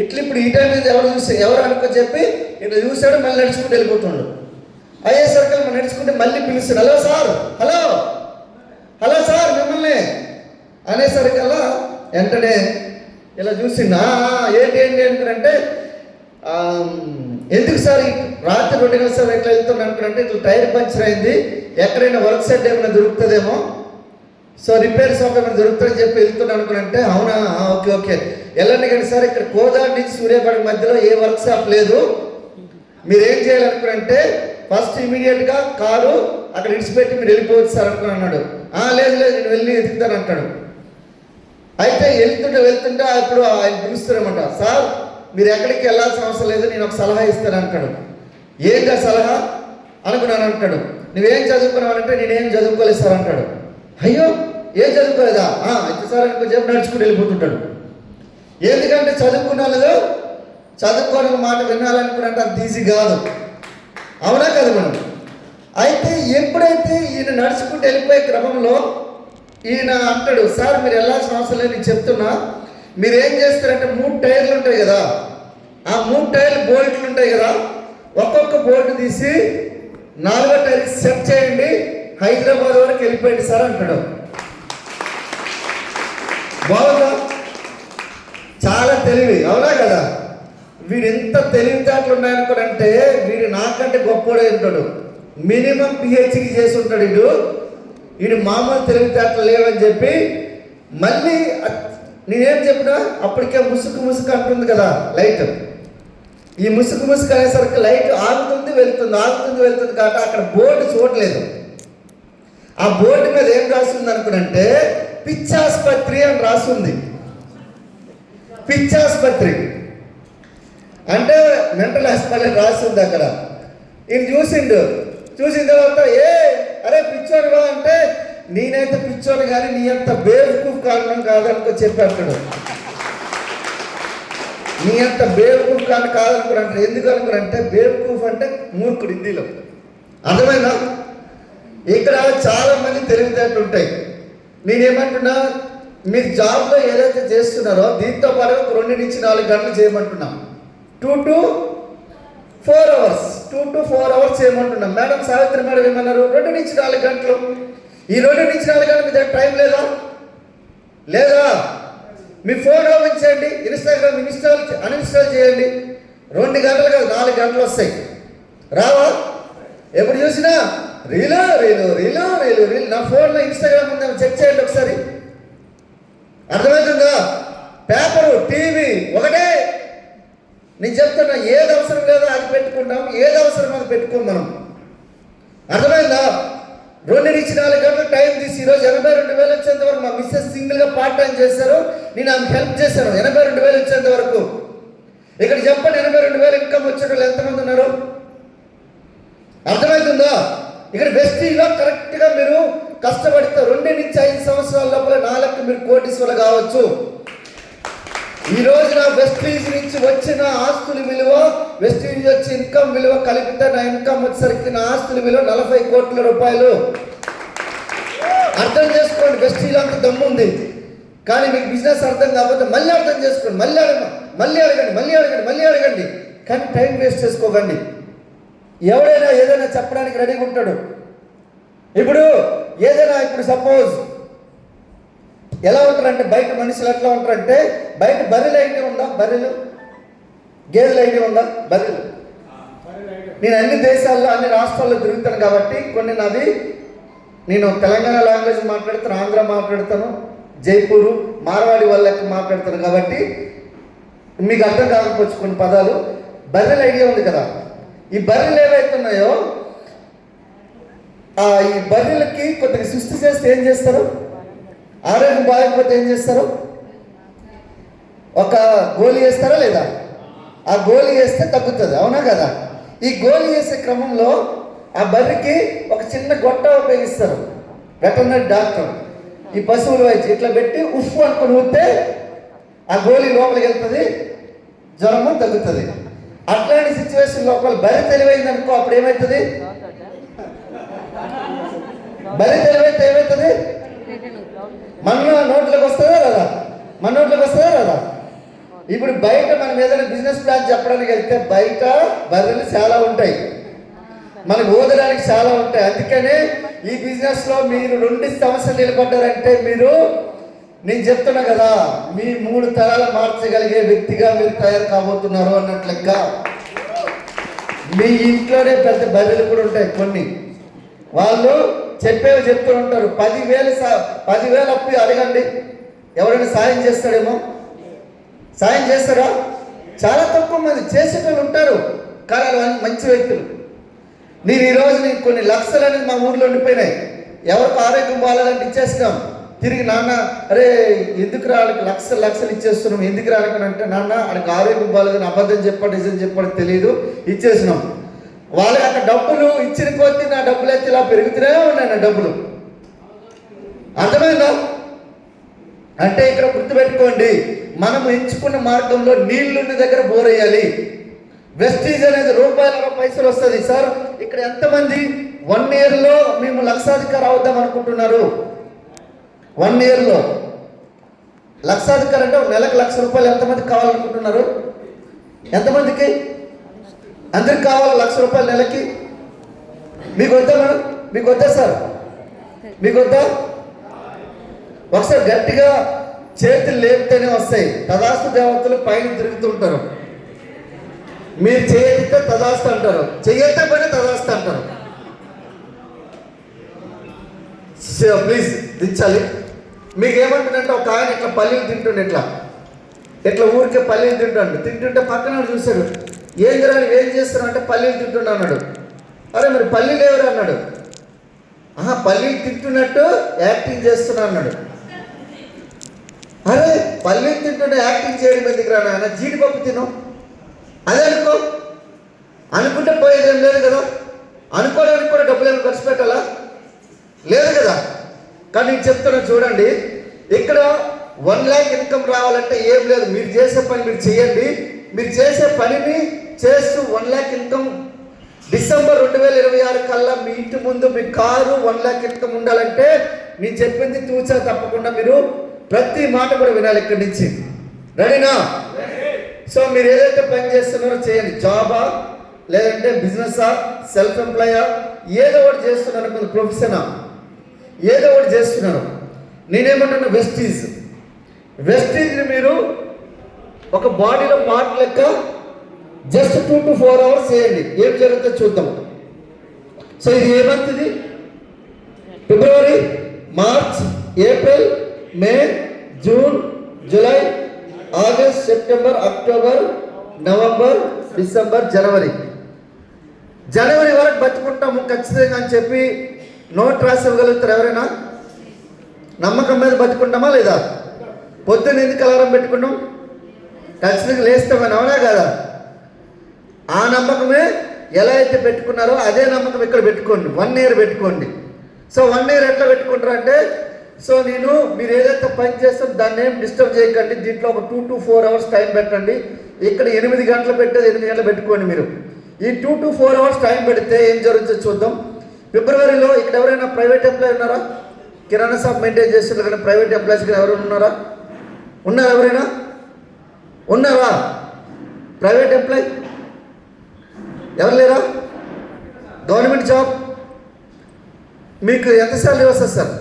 ఇట్లా ఇప్పుడు ఈ టైం మీద ఎవరు అనుకో చెప్పి ఇట్లా చూశాడు, మళ్ళీ నడుచుకుంటూ వెళ్ళిపోతుండు. అయ్యేసరికి మనం నడుచుకుంటే మళ్ళీ పిలుస్తాడు, hello sir, hello hello sir మిమ్మల్ని అనేసరికల్లా వెంటనే ఇలా చూసిండు. ఏంటి ఏంటి అనుకునంటే, ఎందుకు సార్ రాత్రి 2 గంటల సార్ ఎట్లా వెళ్తున్నా అనుకునంటే, ఇట్లా టైర్ పంచర్ అయింది, ఎక్కడైనా వర్క్ సెట్ ఏమైనా దొరుకుతుందేమో, సో రిపేర్ షాప్ ఏమైనా దొరుకుతుందని చెప్పి వెళ్తున్నాను అనుకునంటే, అవునా ఓకే ఓకే వెళ్ళండి. కానీ సార్ ఇక్కడ కోదాడ నుంచి సూర్యాపేట మధ్యలో ఏ వర్క్ షాప్ లేదు, మీరు ఏం చేయాలనుకునంటే ఫస్ట్ ఇమీడియట్గా కారు అక్కడ ఇడిచిపెట్టి మీరు వెళ్ళిపోవచ్చు సార్ అనుకుని అన్నాడు. లేదు లేదు నేను వెళ్ళి ఎదుగుతాను అంటాడు. అయితే వెళ్తుంటే అప్పుడు ఆయన పిలుస్తారన్నమాట, సార్ మీరు ఎక్కడికి వెళ్ళాల్సిన అవసరం లేదు, నేను ఒక సలహా ఇస్తాను అంటాడు. ఏంటా సలహా అనుకున్నాను అంటాడు. నువ్వేం చదువుకున్నావంటే నేనేం చదువుకోలేదు సార్ అంటాడు. అయ్యో ఏం చదువుకోలేదా? అయితే సార్ అనుకో చెప్పి నడుచుకుని వెళ్ళిపోతుంటాడు. ఎందుకంటే చదువుకున్నాను చదువుకోని మాట వినాలనుకున్నంటే అంత ఈజీ కాదు, అవునా కదా మనం. అయితే ఎప్పుడైతే ఈయన నడుచుకుంటూ వెళ్ళిపోయే క్రమంలో ఈయన అంటాడు, సార్ మీరు వెళ్ళాల్సిన అవసరం లేదు, నేను చెప్తున్నా, మీరు ఏం చేస్తారంటే 3 టైర్లు ఉంటాయి కదా, ఆ 3 టైర్లు బోల్ట్లు ఉంటాయి కదా, ఒక్కొక్క బోల్ట్ తీసి 4వ టైర్ సెట్ చేయండి, హైదరాబాద్ వరకు వెళ్ళిపోయింది సార్ అంటాడు. బాగుందా? చాలా తెలివి, అవునా కదా. వీడు ఎంత తెలివితేటలు ఉన్నాయనుకోనంటే వీడు నాకంటే గొప్పడే ఉంటాడు. మినిమం పిహెచ్డి చేసి ఉంటాడు వీడు మామూలు తెలివితేటలు లేవని చెప్పి మళ్ళీ నేనేం చెప్పినా అప్పటికే ముసుగు అంటుంది కదా లైట్. ఈ ముసుగు అనేసరికి లైట్ ఆగుతుంది వెళ్తుంది కాబట్టి అక్కడ బోర్డు చూడలేదు. ఆ బోర్డు మీద ఏం రాసింది అనుకునంటే పిచ్చాసుపత్రి అని రాసింది. పిచ్చాసుపత్రి అంటే మెంటల్ హాస్పిటల్ అని రాసింది అక్కడ. ఈయన చూసిన తర్వాత అరే పిచ్చోడుగా అంటే, నేనైతే పిచ్చోడు కానీ నీ అంత బేవకూఫ్ కారణం కాదనుకో చెప్పాడు. నీ అంత బేవకూఫ్ కాదనుకున్నాడు. ఎందుకు అనుకున్నంటే బేవకూఫ్ అంటే మూర్ఖుడు హిందీలో, అర్థమైందా? ఇక్కడ చాలా మంది తెలివితేటలు ఉంటాయి. నేనేమంటున్నా, మీరు జాబ్లో ఏదైతే చేస్తున్నారో దీంతో పాటు 2 నుంచి 4 గంటలు చేయమంటున్నాం. 2 to 4 hours చేయమంటున్నాం. మేడం సావిత్రి మేడం ఏమన్నారు, 2 నుంచి 4 గంటలు. ఈ 2 నుంచి 4 గంటలు మీ దగ్గర టైం లేదా? మీ ఫోన్ ఓపెన్ చేయండి, ఇన్స్టాగ్రామ్ అన్ఇన్స్టాల్ చేయండి. 2 గంటలు కాదు 4 గంటలు వస్తాయి, రావా? ఎప్పుడు చూసినా రీలు. నా ఫోన్లో ఇన్స్టాగ్రామ్ ఉందేమో చెక్ చేయండి ఒకసారి, అర్థమవుతుందా? పేపరు టీవీ ఒకటే. నేను చెప్తున్నా, ఏది అవసరం లేదో అది పెట్టుకుంటాం, ఏది అవసరం అది పెట్టుకోం మనం, అర్థమైందా? 2 నుంచి 4 గంటలు టైం తీసి ఈరోజు 82,000 వచ్చేంత వరకు మా మిస్సెస్ సింగిల్గా పార్ట్ టైం చేశారు, నేను ఆమెకు హెల్ప్ చేశాను. 82,000 వచ్చేంత వరకు. ఇక్కడ చెప్పండి, 82,000 ఇన్కమ్ వచ్చే వాళ్ళు ఎంతమంది ఉన్నారు? అర్థమవుతుందా? ఇక్కడ వెస్టీజ్లో కరెక్ట్గా మీరు కష్టపడితే 2 నుంచి 5 సంవత్సరాల లోపల 4 మీరు కోటీశ్వరులు కావచ్చు. ఈ రోజు నా వెస్టీజ్ నుంచి వచ్చిన ఆస్తుల విలువ, వెస్టీజ్ వచ్చి ఇన్కమ్ విలువ కలిపితే నా ఇన్కమ్ వచ్చేసరికి నా ఆస్తుల విలువ 40 కోట్ల రూపాయలు. అర్థం చేసుకోండి, వెస్టీజ్ అంత దమ్ము ఉంది. కానీ మీకు బిజినెస్ అర్థం కాకపోతే మళ్ళీ అర్థం చేసుకోండి, మళ్ళీ అడగండి. కానీ టైం వేస్ట్ చేసుకోకండి. ఎవడైనా ఏదైనా చెప్పడానికి రెడీగా ఉంటాడు. ఇప్పుడు సపోజ్ ఎలా ఉంటారంటే, బయట మనుషులు ఎట్లా ఉంటారంటే, బయట బర్రెలు ఐడియా ఉందా? గేదెల ఐడియా ఉందా? బర్రెలు నేను అన్ని దేశాల్లో అన్ని రాష్ట్రాల్లో తిరుగుతాను కాబట్టి కొన్ని నేను తెలంగాణ లాంగ్వేజ్ మాట్లాడతాను, ఆంధ్ర మాట్లాడతాను, జైపూరు మార్వాడి వాళ్ళకి మాట్లాడతాను కాబట్టి మీకు అర్థం కాకపోవచ్చు కొన్ని పదాలు. బర్రెల ఐడియా ఉంది కదా. ఈ బర్రెలు ఏవైతున్నాయో ఈ బర్రెలకి కొద్దిగా సృష్టి చేస్తే ఏం చేస్తారు? ఆరోగ్యం బాగకపోతే ఏం చేస్తారు? ఒక గోళీ వేస్తారా లేదా? ఆ గోళీ వేస్తే తగ్గుతుంది, అవునా కదా? ఈ గోళీ వేసే క్రమంలో ఆ బర్రెకి ఒక చిన్న గొట్ట ఉపయోగిస్తారు వెటర్నరీ డాక్టర్. ఈ పశువుల వైద్యం ఇట్లా పెట్టి ఉఫ్ అనుకుని ఊస్తే ఆ గోళీ లోపలికి వెళ్తుంది, జ్వరము తగ్గుతుంది. అట్లాంటి సిచ్యువేషన్ లోపల బర్రె తెలివైంది అనుకో, అప్పుడు ఏమవుతుంది? బర్రె తెలివైతే ఏమవుతుంది? మన నోట్లోకి వస్తుందా కదా? మన నోట్లోకి వస్తుందా కదా. ఇప్పుడు బయట మనం ఏదైనా బిజినెస్ ప్లాన్ చెప్పడానికి వెళ్తే బయట బర్రెలు చాలా ఉంటాయి, మనకు ఓదడానికి చాలా ఉంటాయి. అందుకనే ఈ బిజినెస్లో మీరు 2 సంవత్సరాలు నిలబడ్డారంటే మీరు, నేను చెప్తున్నా కదా, మీ 3 తరాలు మార్చగలిగే వ్యక్తిగా మీరు తయారు కాబోతున్నారు అన్నట్లుగా. మీ ఇంట్లోనే పెద్ద బర్రెలు కూడా ఉంటాయి కొన్ని, వాళ్ళు చెప్పేవి చెప్తూ ఉంటారు. 10,000 అప్పు అడగండి, ఎవరైనా సాయం చేస్తాడేమో? సాయం చేస్తారా? చాలా తక్కువ మంది చేసేటోళ్ళు ఉంటారు, కానీ వాళ్ళు మంచి వ్యక్తులు. నేను ఈరోజు నీకు కొన్ని లక్షలు అనేది మా ఊర్లో ఉండిపోయినాయి. ఎవరికి ఆరోగ్యం బాగాలంటే ఇచ్చేసినాం. తిరిగి నాన్న అరే ఎందుకు రాళ్ళకి లక్షలు ఇచ్చేస్తున్నాం, ఎందుకు రాళ్ళకని అంటే నాన్న ఆయనకు ఆరోగ్యం బాగాలేదని అబద్ధం చెప్పాడు నిజం చెప్పాడు తెలియదు ఇచ్చేసినాం. వాళ్ళకి అక్కడ డబ్బులు ఇచ్చిన కొద్దీ నా డబ్బులు అయితే ఇలా పెరుగుతూనే ఉన్నాయి. నా డబ్బులు అర్థమైందా? అంటే ఇక్కడ గుర్తుపెట్టుకోండి, మనం ఎంచుకున్న మార్గంలో నీళ్లున్న దగ్గర బోర్ వేయాలి. వెస్టీజ్ అనేది ₹1 వస్తుంది. సార్ ఇక్కడ ఎంతమంది 1 yearలో మేము లక్షాధికారి అవుద్దాం అనుకుంటున్నారు? 1 yearలో లక్షాధికారి అంటే నెలకు ₹1,00,000 ఎంతమంది కావాలనుకుంటున్నారు? ఎంతమందికి? అందరికి కావాలి ₹1,00,000 నెలకి. మీకు వద్దా మేడం? మీకు వద్దా సార్? మీకు వద్దా? ఒకసారి గట్టిగా చేతులు లేపితేనే వస్తాయి. తదాస్తు దేవతలు పైన తిరుగుతుంటారు. మీరు చేయకపోతే తదాస్తు అంటారు, చెయ్యతే పైన తదాస్తు అంటారు. ప్లీజ్ దించాలి. మీకు ఏమంటుందంటే ఒక ఆయన ఇట్లా పల్లీలు తింటుండే, ఇట్లా ఊరికే పల్లీలు తింటుంటే పక్కన చూశాడు. ఏం జరగాలి, ఏం చేస్తాను అంటే పల్లీలు తింటున్నా అన్నాడు. అరే మరి పల్లీలు ఎవరు అన్నాడు. పల్లీలు తింటున్నట్టు యాక్టింగ్ చేస్తున్నా అన్నాడు. అరే పల్లీలు తింటుంటే యాక్టింగ్ చేయడం ఎందుకు రా నాన్న, జీడిపప్పు తిను అదే అనుకుంటే పోయేదేం లేదు కదా. అనుకోవడానికి కూడా డబ్బులు ఏమైనా ఖర్చు పెట్టాలా? లేదు కదా. కానీ నేను చెప్తున్నా చూడండి, ఇక్కడ 1 lakh ఇన్కమ్ రావాలంటే ఏం లేదు, మీరు చేసే పని మీరు చేయండి. మీరు చేసే పనిని చేస్తూ 1 lakh ఇన్కమ్ డిసెంబర్ 2026 కల్లా మీ ఇంటి ముందు మీ కారు 1 lakh ఇన్కమ్ ఉండాలంటే నేను చెప్పింది తూచా తప్పకుండా మీరు ప్రతి మాట కూడా వినాలి ఇక్కడి నుంచి. రెడీనా? సో మీరు ఏదైతే పని చేస్తున్నారో చేయండి. జాబా లేదంటే బిజినెసా, సెల్ఫ్ ఎంప్లాయా, ఏదో ఒకటి చేస్తున్నారు, కొంత ప్రొఫెషనా, ఏదో ఒకటి చేస్తున్నారు. నేనేమంటున్నా, వెస్టీజ్ని మీరు ఒక బాడీలో పార్ట్ లెక్క జస్ట్ 2 to 4 hours చేయండి. ఏం జరుగుతుందో చూద్దాం. సో ఇది ఏ మంత్? ఇది February, March, April, May, June, July, August, September, October, November, December, జనవరి వరకు బతుకుంటాము ఖచ్చితంగా అని చెప్పి నోట్ రాసి ఇవ్వగలుగుతారు ఎవరైనా? నమ్మకం మీద బతుకుంటామా లేదా? పొద్దున్న ఎందుకు అలారం పెట్టుకున్నాం? ఖచ్చితంగా లేస్తామని, అవునా కదా? ఆ నమ్మకమే ఎలా అయితే పెట్టుకున్నారో అదే నమ్మకం ఇక్కడ పెట్టుకోండి. 1 year పెట్టుకోండి. సో 1 year ఎట్లా పెట్టుకుంటారు అంటే, సో మీరు ఏదైతే పని చేస్తారో దాన్ని ఏం డిస్టర్బ్ చేయకండి. దీంట్లో ఒక 2 to 4 hours టైం పెట్టండి. ఇక్కడ 8 గంటలు పెట్టేది 8 గంటలు పెట్టుకోండి. మీరు ఈ 2 to 4 hours టైం పెడితే ఏం జరుగుతుందో చూద్దాం. ఫిబ్రవరిలో ఇక్కడ ఎవరైనా ప్రైవేట్ ఎంప్లాయీ ఉన్నారా? కిరాణా షాప్ మెయింటైన్ చేస్తున్నారు కానీ ప్రైవేట్ ఎంప్లాయీస్ ఎవరైనా ఉన్నారా? ఎవరైనా ఉన్నారా? ప్రైవేట్ ఎంప్లాయీ ఎవరు లేరా? గవర్నమెంట్ జాబ్ మీకు ఎంత శాలరీ వస్తుంది సార్?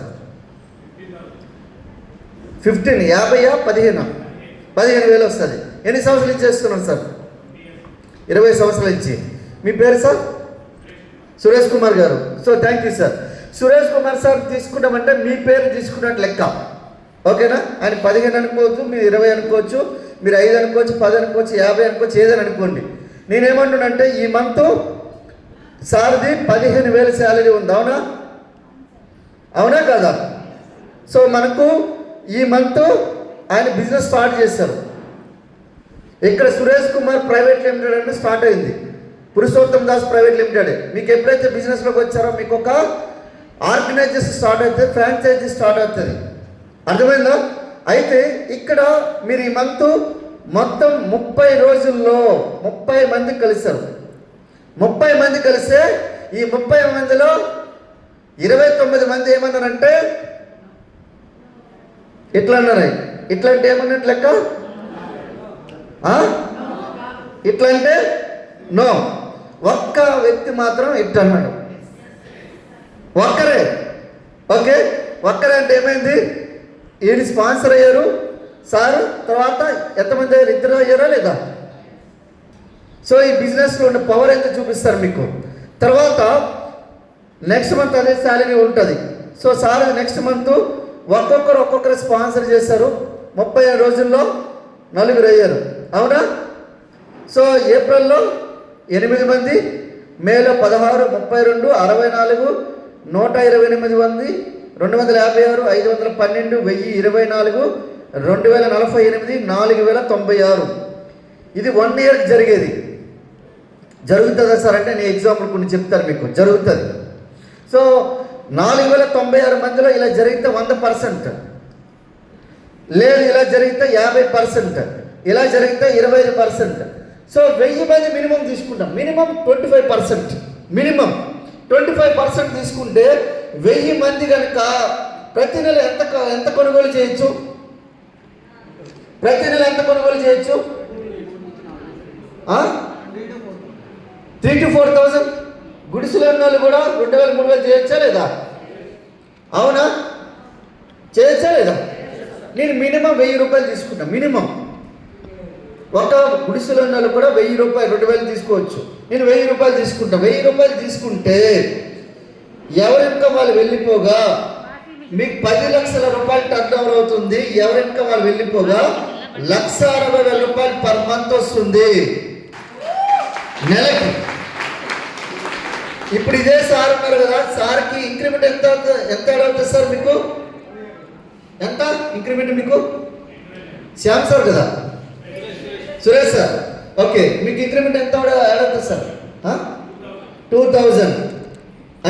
15, 50, 15,000 వస్తుంది. ఎన్ని సంవత్సరాలు నుంచి చేస్తున్నాను సార్? 20 సంవత్సరాల నుంచి. మీ పేరు సార్? సురేష్ కుమార్ గారు. So thank you sir. Suresh Kumar sir తీసుకున్నామంటే మీ పేరు తీసుకున్నట్టు లెక్క, ఓకేనా? ఆయన 15 అనుకోవచ్చు, మీరు 20 అనుకోవచ్చు, మీరు 5 అనుకోవచ్చు, 10 అనుకోవచ్చు, 50 అనుకోవచ్చు, ఏదని అనుకోండి. నేనేమంటున్నానంటే ఈ మంత్ సార్ది 15,000 శాలరీ ఉంది, అవునా కదా? సో మనకు ఈ మంత్ ఆయన బిజినెస్ స్టార్ట్ చేశారు. ఇక్కడ సురేష్ కుమార్ ప్రైవేట్ లిమిటెడ్ అంటే స్టార్ట్ అయింది. Purushottam Das private limited. మీకు ఎప్పుడైతే బిజినెస్లోకి వచ్చారో మీకు ఒక ఆర్గనైజేషన్ స్టార్ట్ అవుతుంది, ఫ్రాంచైజీ స్టార్ట్ అవుతుంది. అర్థమైందా? అయితే ఇక్కడ మీరు ఈ మంత్ మొత్తం 30 రోజుల్లో 30 మంది కలిశారు. 30 మంది కలిస్తే ఈ 30 మందిలో 29 మంది ఏమన్నారంటే ఇట్లా అన్నారు, ఇట్లాంటి ఏమన్నట్టు లెక్క? ఇట్లా అంటే నో. ఒక్క వ్యక్తి మాత్రం ఇట్లా అన్నాడు, ఒక్కరే. ఓకే, ఒక్కరే అంటే ఏమైంది? ఈయన స్పాన్సర్ అయ్యారు సార్, తర్వాత ఎంతమంది అయ్యారు? ఇద్దరు అయ్యారా లేదా? సో ఈ బిజినెస్లో ఉన్న పవర్ ఎంత చూపిస్తారు మీకు. తర్వాత నెక్స్ట్ మంత్ అదే శాలరీ ఉంటుంది. సో సార్ నెక్స్ట్ మంత్ ఒక్కొక్కరు స్పాన్సర్ చేశారు. 30 రోజుల్లో 4 అయ్యారు, అవునా? సో ఏప్రిల్లో 8 మంది, మేలో 16, 32, 64, 128 మంది, 256, 512, 1024, 2048, 4096. ఇది 1 ఇయర్కి జరిగేది. జరుగుతుందా సార్ అంటే నేను ఎగ్జాంపుల్ కొన్ని చెప్తాను మీకు. జరుగుతుంది. సో 4096 మందిలో ఇలా జరిగితే 100%, లేదు ఇలా జరిగితే 50%, ఇలా జరిగితే 25%. సో 1000 మంది మినిమం తీసుకుంటాం. మినిమం 25%, మినిమం 25% తీసుకుంటే 1000 మంది కనుక ప్రతి నెల ఎంత కొనుగోలు చేయొచ్చు? ప్రతి నెల ఎంత కొనుగోలు చేయొచ్చు? 3,000 to 4,000. గుడిసెలు ఉన్న వాళ్ళు కూడా 2,000, 3,000 చేయొచ్చా లేదా? అవునా? చేయొచ్చా లేదా? నేను మినిమం 1000 రూపాయలు తీసుకుంటా. మినిమం ఒక గుడిసెలు ఉన్న వాళ్ళు కూడా 1000 రూపాయలు, 2,000 తీసుకోవచ్చు. నేను 1000 రూపాయలు తీసుకుంటా. 1000 రూపాయలు తీసుకుంటే ఎవరింకా వాళ్ళు వెళ్ళిపోగా మీకు 10 లక్షల రూపాయలు టర్న్ ఓవర్ అవుతుంది. ఎవరింకా వాళ్ళు వెళ్ళిపోగా 1,60,000 రూపాయలు పర్ మంత్ వస్తుంది నెలకి. ఇప్పుడు ఇదే సార్ ఉన్నారు కదా, సార్కి ఇంక్రిమెంట్ ఎంత అవుతుంది సార్ మీకు? ఎంత ఇంక్రిమెంట్ మీకు? శ్యామ్ సార్ కదా, సురేష్ సార్. ఓకే, మీకు ఇంక్రిమెంట్ ఎంత యాడ్ అవుతుంది సార్? 2,000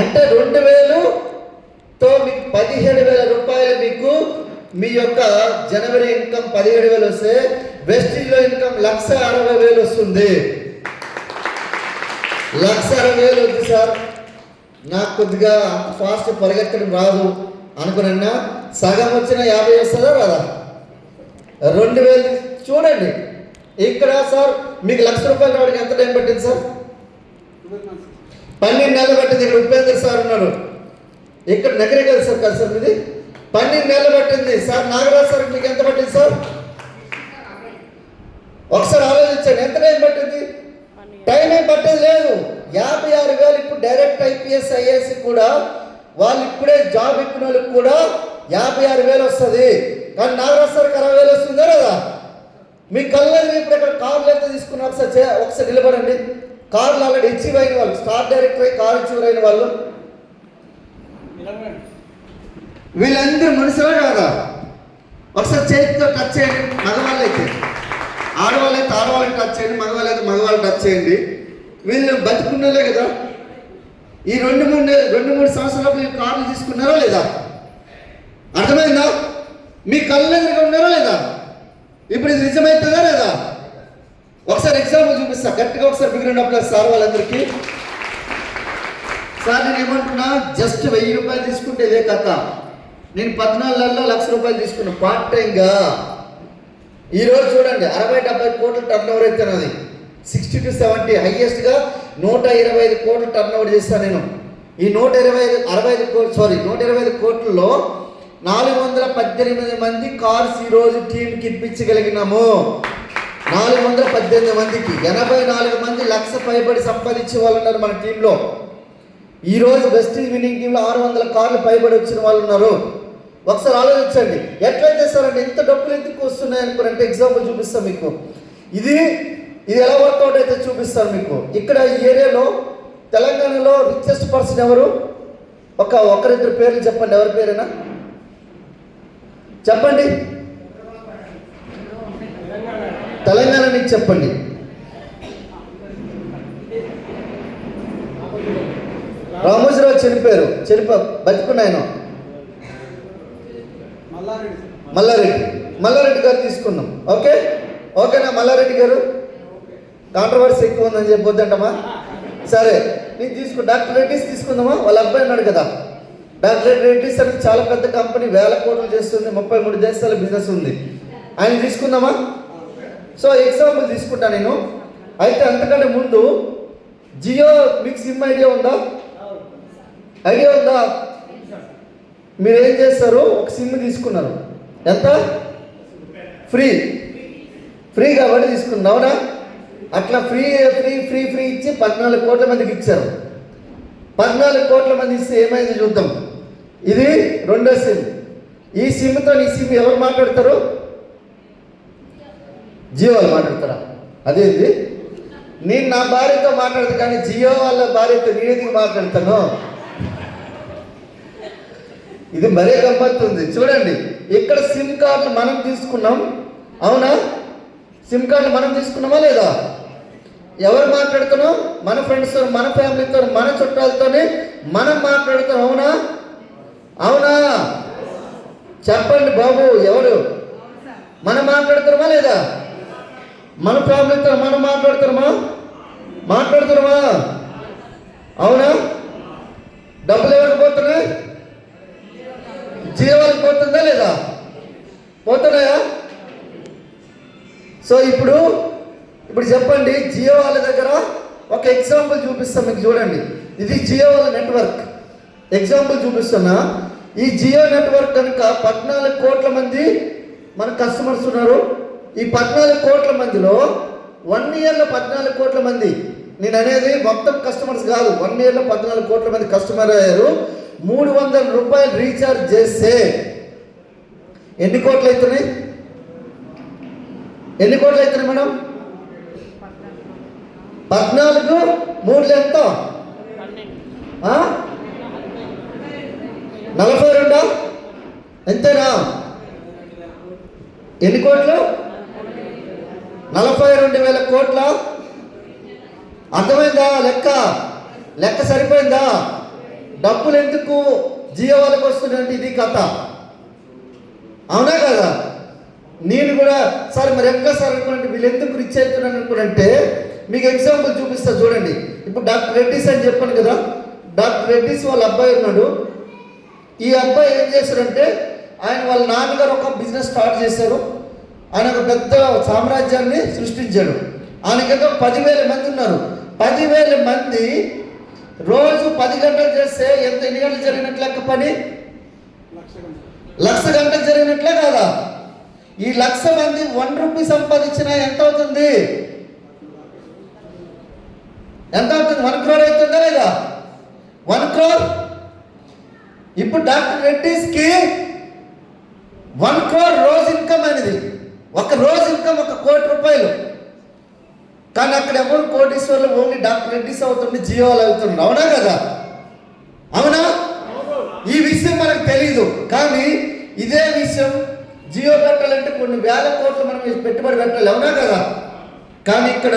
అంటే 2,000తో మీకు 17,000 రూపాయలు మీకు మీ యొక్క జనవరి ఇన్కమ్ 17,000 వస్తే వెస్టిజ్లో ఇన్కమ్ 1,60,000 వస్తుంది. 1,60,000 వద్దు సార్, నాకు కొద్దిగా అంత ఫాస్ట్ పరిగెత్తడం రాదు అనుకున్నా. సగం వచ్చిన 50 వస్తుందా రాదా? 2,000 చూడండి. ఇక్కడ సార్ మీకు 1,00,000 రూపాయలు రావడానికి ఎంత టైం పట్టింది సార్? 12 నెలలు పట్టింది. ఇక్కడ ఉపేంద్ర సార్ ఉన్నారు, ఇక్కడ నగరికల్ సార్ కదా సార్ మీది. 12 నెలలు పట్టింది సార్. నాగరాజ్ సార్ మీకు ఎంత పట్టింది సార్? ఒకసారి ఆలోచించండి, ఎంత టైం పట్టింది? టైం ఏం పట్టేది లేదు. 56,000 ఇప్పుడు డైరెక్ట్ IPS IAS కూడా వాళ్ళు ఇప్పుడే జాబ్ ఎక్కిన వాళ్ళకి కూడా 56,000 వస్తుంది. కానీ నాగరాజ్ సార్కి 60,000 వస్తుందా లేదా? మీ కళ్ళు ఇప్పుడు ఇక్కడ కార్లు ఎంత తీసుకున్నారు సార్? ఒకసారి నిలబడండి. కార్లు ఆల్రెడీ అచీవ్ అయిన వాళ్ళు, స్టార్ డైరెక్టర్ అయి కార్ అచీవ్ అయిన వాళ్ళు వీళ్ళందరూ మనుషులే కాదా? ఒకసారి చేతితో టచ్ చేయండి. మగవాళ్ళు అయితే ఆడవాళ్ళు అయితే ఆడవాళ్ళకి టచ్ చేయండి, మగవాళ్ళు అయితే మగవాళ్ళు టచ్ చేయండి. వీళ్ళు బతుకున్నలే కదా. ఈ 2-3 సంవత్సరాలు మీరు కార్లు తీసుకున్నారా లేదా? అర్థమైందా? మీ కళ్ళు ఎదురుగా ఉన్నారా లేదా? ఇప్పుడు ఇది నిజమవుతుందా లేదా? ఒకసారి ఎగ్జాంపుల్ చూపిస్తా, గట్టిగా ఒకసారి బిగిన సార్ వాళ్ళందరికీ. సార్ నేను ఏమంటున్నా, జస్ట్ 1000 రూపాయలు తీసుకుంటే ఇదే కథ. నేను 14 నెలల్లో 1,00,000 రూపాయలు తీసుకున్నా పార్ట్ టైంగా. ఈరోజు చూడండి 60-70 కోట్ల టర్న్ ఓవర్ అయితే నాది. 60 to 70 హైయెస్ట్గా 125 కోట్లు టర్న్ ఓవర్ చేస్తాను నేను. ఈ 125 కోట్లలో 418 మంది కార్స్ ఈరోజు టీంకి ఇప్పించగలిగినాము. 418 మందికి 84 మంది 1,00,000 పైబడి సంపాదించే వాళ్ళు ఉన్నారు మన టీంలో. ఈరోజు వెస్టీజ్ విన్నింగ్ టీంలో 600 కార్లు పైబడి వచ్చిన వాళ్ళు ఉన్నారు. ఒకసారి ఆలోచించండి, ఎట్లా చేస్తారంటే ఎంత డబ్బులు ఎందుకు వస్తున్నాయి అనుకోరంటే ఎగ్జాంపుల్ చూపిస్తాను మీకు. ఇది ఎలా వర్కౌట్ అయితే చూపిస్తాను మీకు. ఇక్కడ ఈ ఏరియాలో తెలంగాణలో రిచెస్ట్ పర్సన్ ఎవరు? ఒకరిద్దరు పేర్లు చెప్పండి. ఎవరి పేరైనా చెప్పండి. తెలంగాణ నుంచి చెప్పండి. రామోజీరావు చనిపోయారు, బతుకున్నాయన మల్లారెడ్డి గారు తీసుకుందాం. ఓకేనా? మల్లారెడ్డి గారు కాంట్రవర్సీ ఎక్కువ ఉందని చెప్పొద్దంటమా? సరే నేను డాక్టర్ రెడ్డిస్ తీసుకుందామా? వాళ్ళ అబ్బాయి ఉన్నాడు కదా, డాక్టర్ రెడ్డిస్ అనేది చాలా పెద్ద కంపెనీ, 1,000 కోట్లు చేస్తుంది, 33 దేశాల బిజినెస్ ఉంది. ఆయన తీసుకుందామా? సో ఎగ్జాంపుల్ తీసుకుంటా నేను. అయితే అంతకంటే ముందు జియో మీకు సిమ్ ఐడియా ఉందా? ఐడియా ఉందా? మీరు ఏం చేస్తారు? ఒక సిమ్ తీసుకున్నారు, ఎంత? ఫ్రీ. ఫ్రీ కాబట్టి తీసుకున్నారు, అవునా? అట్లా ఫ్రీ ఫ్రీ ఫ్రీ ఫ్రీ ఇచ్చి 14 కోట్ల మందికి ఇచ్చారు. 14 కోట్ల మంది ఇస్తే ఏమైంది చూద్దాం. ఇది రెండో సిమ్. ఈ సిమ్తో ఈ సిమ్ ఎవరు మాట్లాడతారు? జియో వాళ్ళు మాట్లాడతారా? అదేంది, నేను నా భార్యతో మాట్లాడతాను కానీ జియో వాళ్ళ భార్యతో నేనేందుకు మాట్లాడతాను? ఇది మరే గమ్మత్తు ఉంది. చూడండి, ఇక్కడ సిమ్ కార్డులు మనం తీసుకున్నాం, అవునా? సిమ్ కార్డులు మనం తీసుకున్నామా లేదా? ఎవరు మాట్లాడుతున్నాం? మన ఫ్రెండ్స్తో, మన ఫ్యామిలీతో, మన చుట్టాలతోనే మనం మాట్లాడుతాం, అవునా? అవునా? చెప్పండి బాబు, ఎవరు? మనం మాట్లాడుతున్నామా లేదా? మన ఫ్యామిలీతో మనం మాట్లాడుతున్నామా? అవునా? డబ్బులు ఎవరికి పోతున్నాయి? జీవాలకు పోతుందా లేదా? పోతున్నాయా? సో ఇప్పుడు చెప్పండి, జియో వాళ్ళ దగ్గర ఒక ఎగ్జాంపుల్ చూపిస్తాం మీకు. చూడండి, ఇది జియో వాళ్ళ నెట్వర్క్ ఎగ్జాంపుల్ చూపిస్తున్నా. ఈ జియో నెట్వర్క్ కనుక 14 కోట్ల మంది మన కస్టమర్స్ ఉన్నారు. ఈ 14 కోట్ల మందిలో 1 ఇయర్లో 14 కోట్ల మంది, నేను అనేది మొత్తం కస్టమర్స్ కాదు, 1 ఇయర్లో 14 కోట్ల మంది కస్టమర్ అయ్యారు. 300 రూపాయలు రీఛార్జ్ చేస్తే ఎన్ని కోట్లు అవుతున్నాయి? ఎన్ని కోట్లు అవుతున్నాయి మేడం? 14 3 ఎంత? 42 ఎంతేనా? ఎన్ని కోట్లు? 42,000 కోట్ల. అర్థమైందా? లెక్క సరిపోయిందా? డబ్బులు ఎందుకు జియో వాళ్ళకి వస్తున్నాయంటే ఇది కథ, అవునా కదా? నేను కూడా సార్ మరి ఎక్కడ సార్ అనుకున్నట్టు వీళ్ళు ఎందుకు రిచ్ అవుతున్నాను అనుకున్నంటే మీకు ఎగ్జాంపుల్ చూపిస్తా. చూడండి, ఇప్పుడు డాక్టర్ రెడ్డిస్ అని చెప్పాను కదా, డాక్టర్ రెడ్డిస్ వాళ్ళ అబ్బాయి ఉన్నాడు. ఈ అబ్బాయి ఏం చేశారంటే, ఆయన వాళ్ళ నాన్నగారు ఒక బిజినెస్ స్టార్ట్ చేశారు. ఆయన ఒక పెద్ద సామ్రాజ్యాన్ని సృష్టించాడు. ఆయనకేదో 10,000 మంది ఉన్నారు. 10,000 మంది రోజు 10 గంటలు చేస్తే ఎన్ని గంటలు జరిగినట్లు లెక్క? పని 1,00,000 గంటలు జరిగినట్లే కాదా? ఈ 1,00,000 మంది 1 రూపీ సంపాదించినా ఎంత అవుతుంది? 1 crore అవుతుందా లేదా? 1 crore. ఇప్పుడు డాక్టర్ రెడ్డిస్కి 1 crore రోజు ఇన్కమ్ అనేది, ఒక రోజు ఇన్కమ్ 1 కోటి రూపాయలు. కానీ అక్కడ ఎవరు కోటీశ్వర్లు? ఓన్లీ డాక్టర్ రెడ్డిస్ అవుతుంది, జియో వాళ్ళు అవుతున్నారు, అవునా కదా? అవునా? ఈ విషయం మనకు తెలీదు. కానీ ఇదే విషయం జియో పెట్టాలంటే కొన్ని వేల కోట్లు మనం పెట్టుబడి పెట్టాలి, అవునా కదా? కానీ ఇక్కడ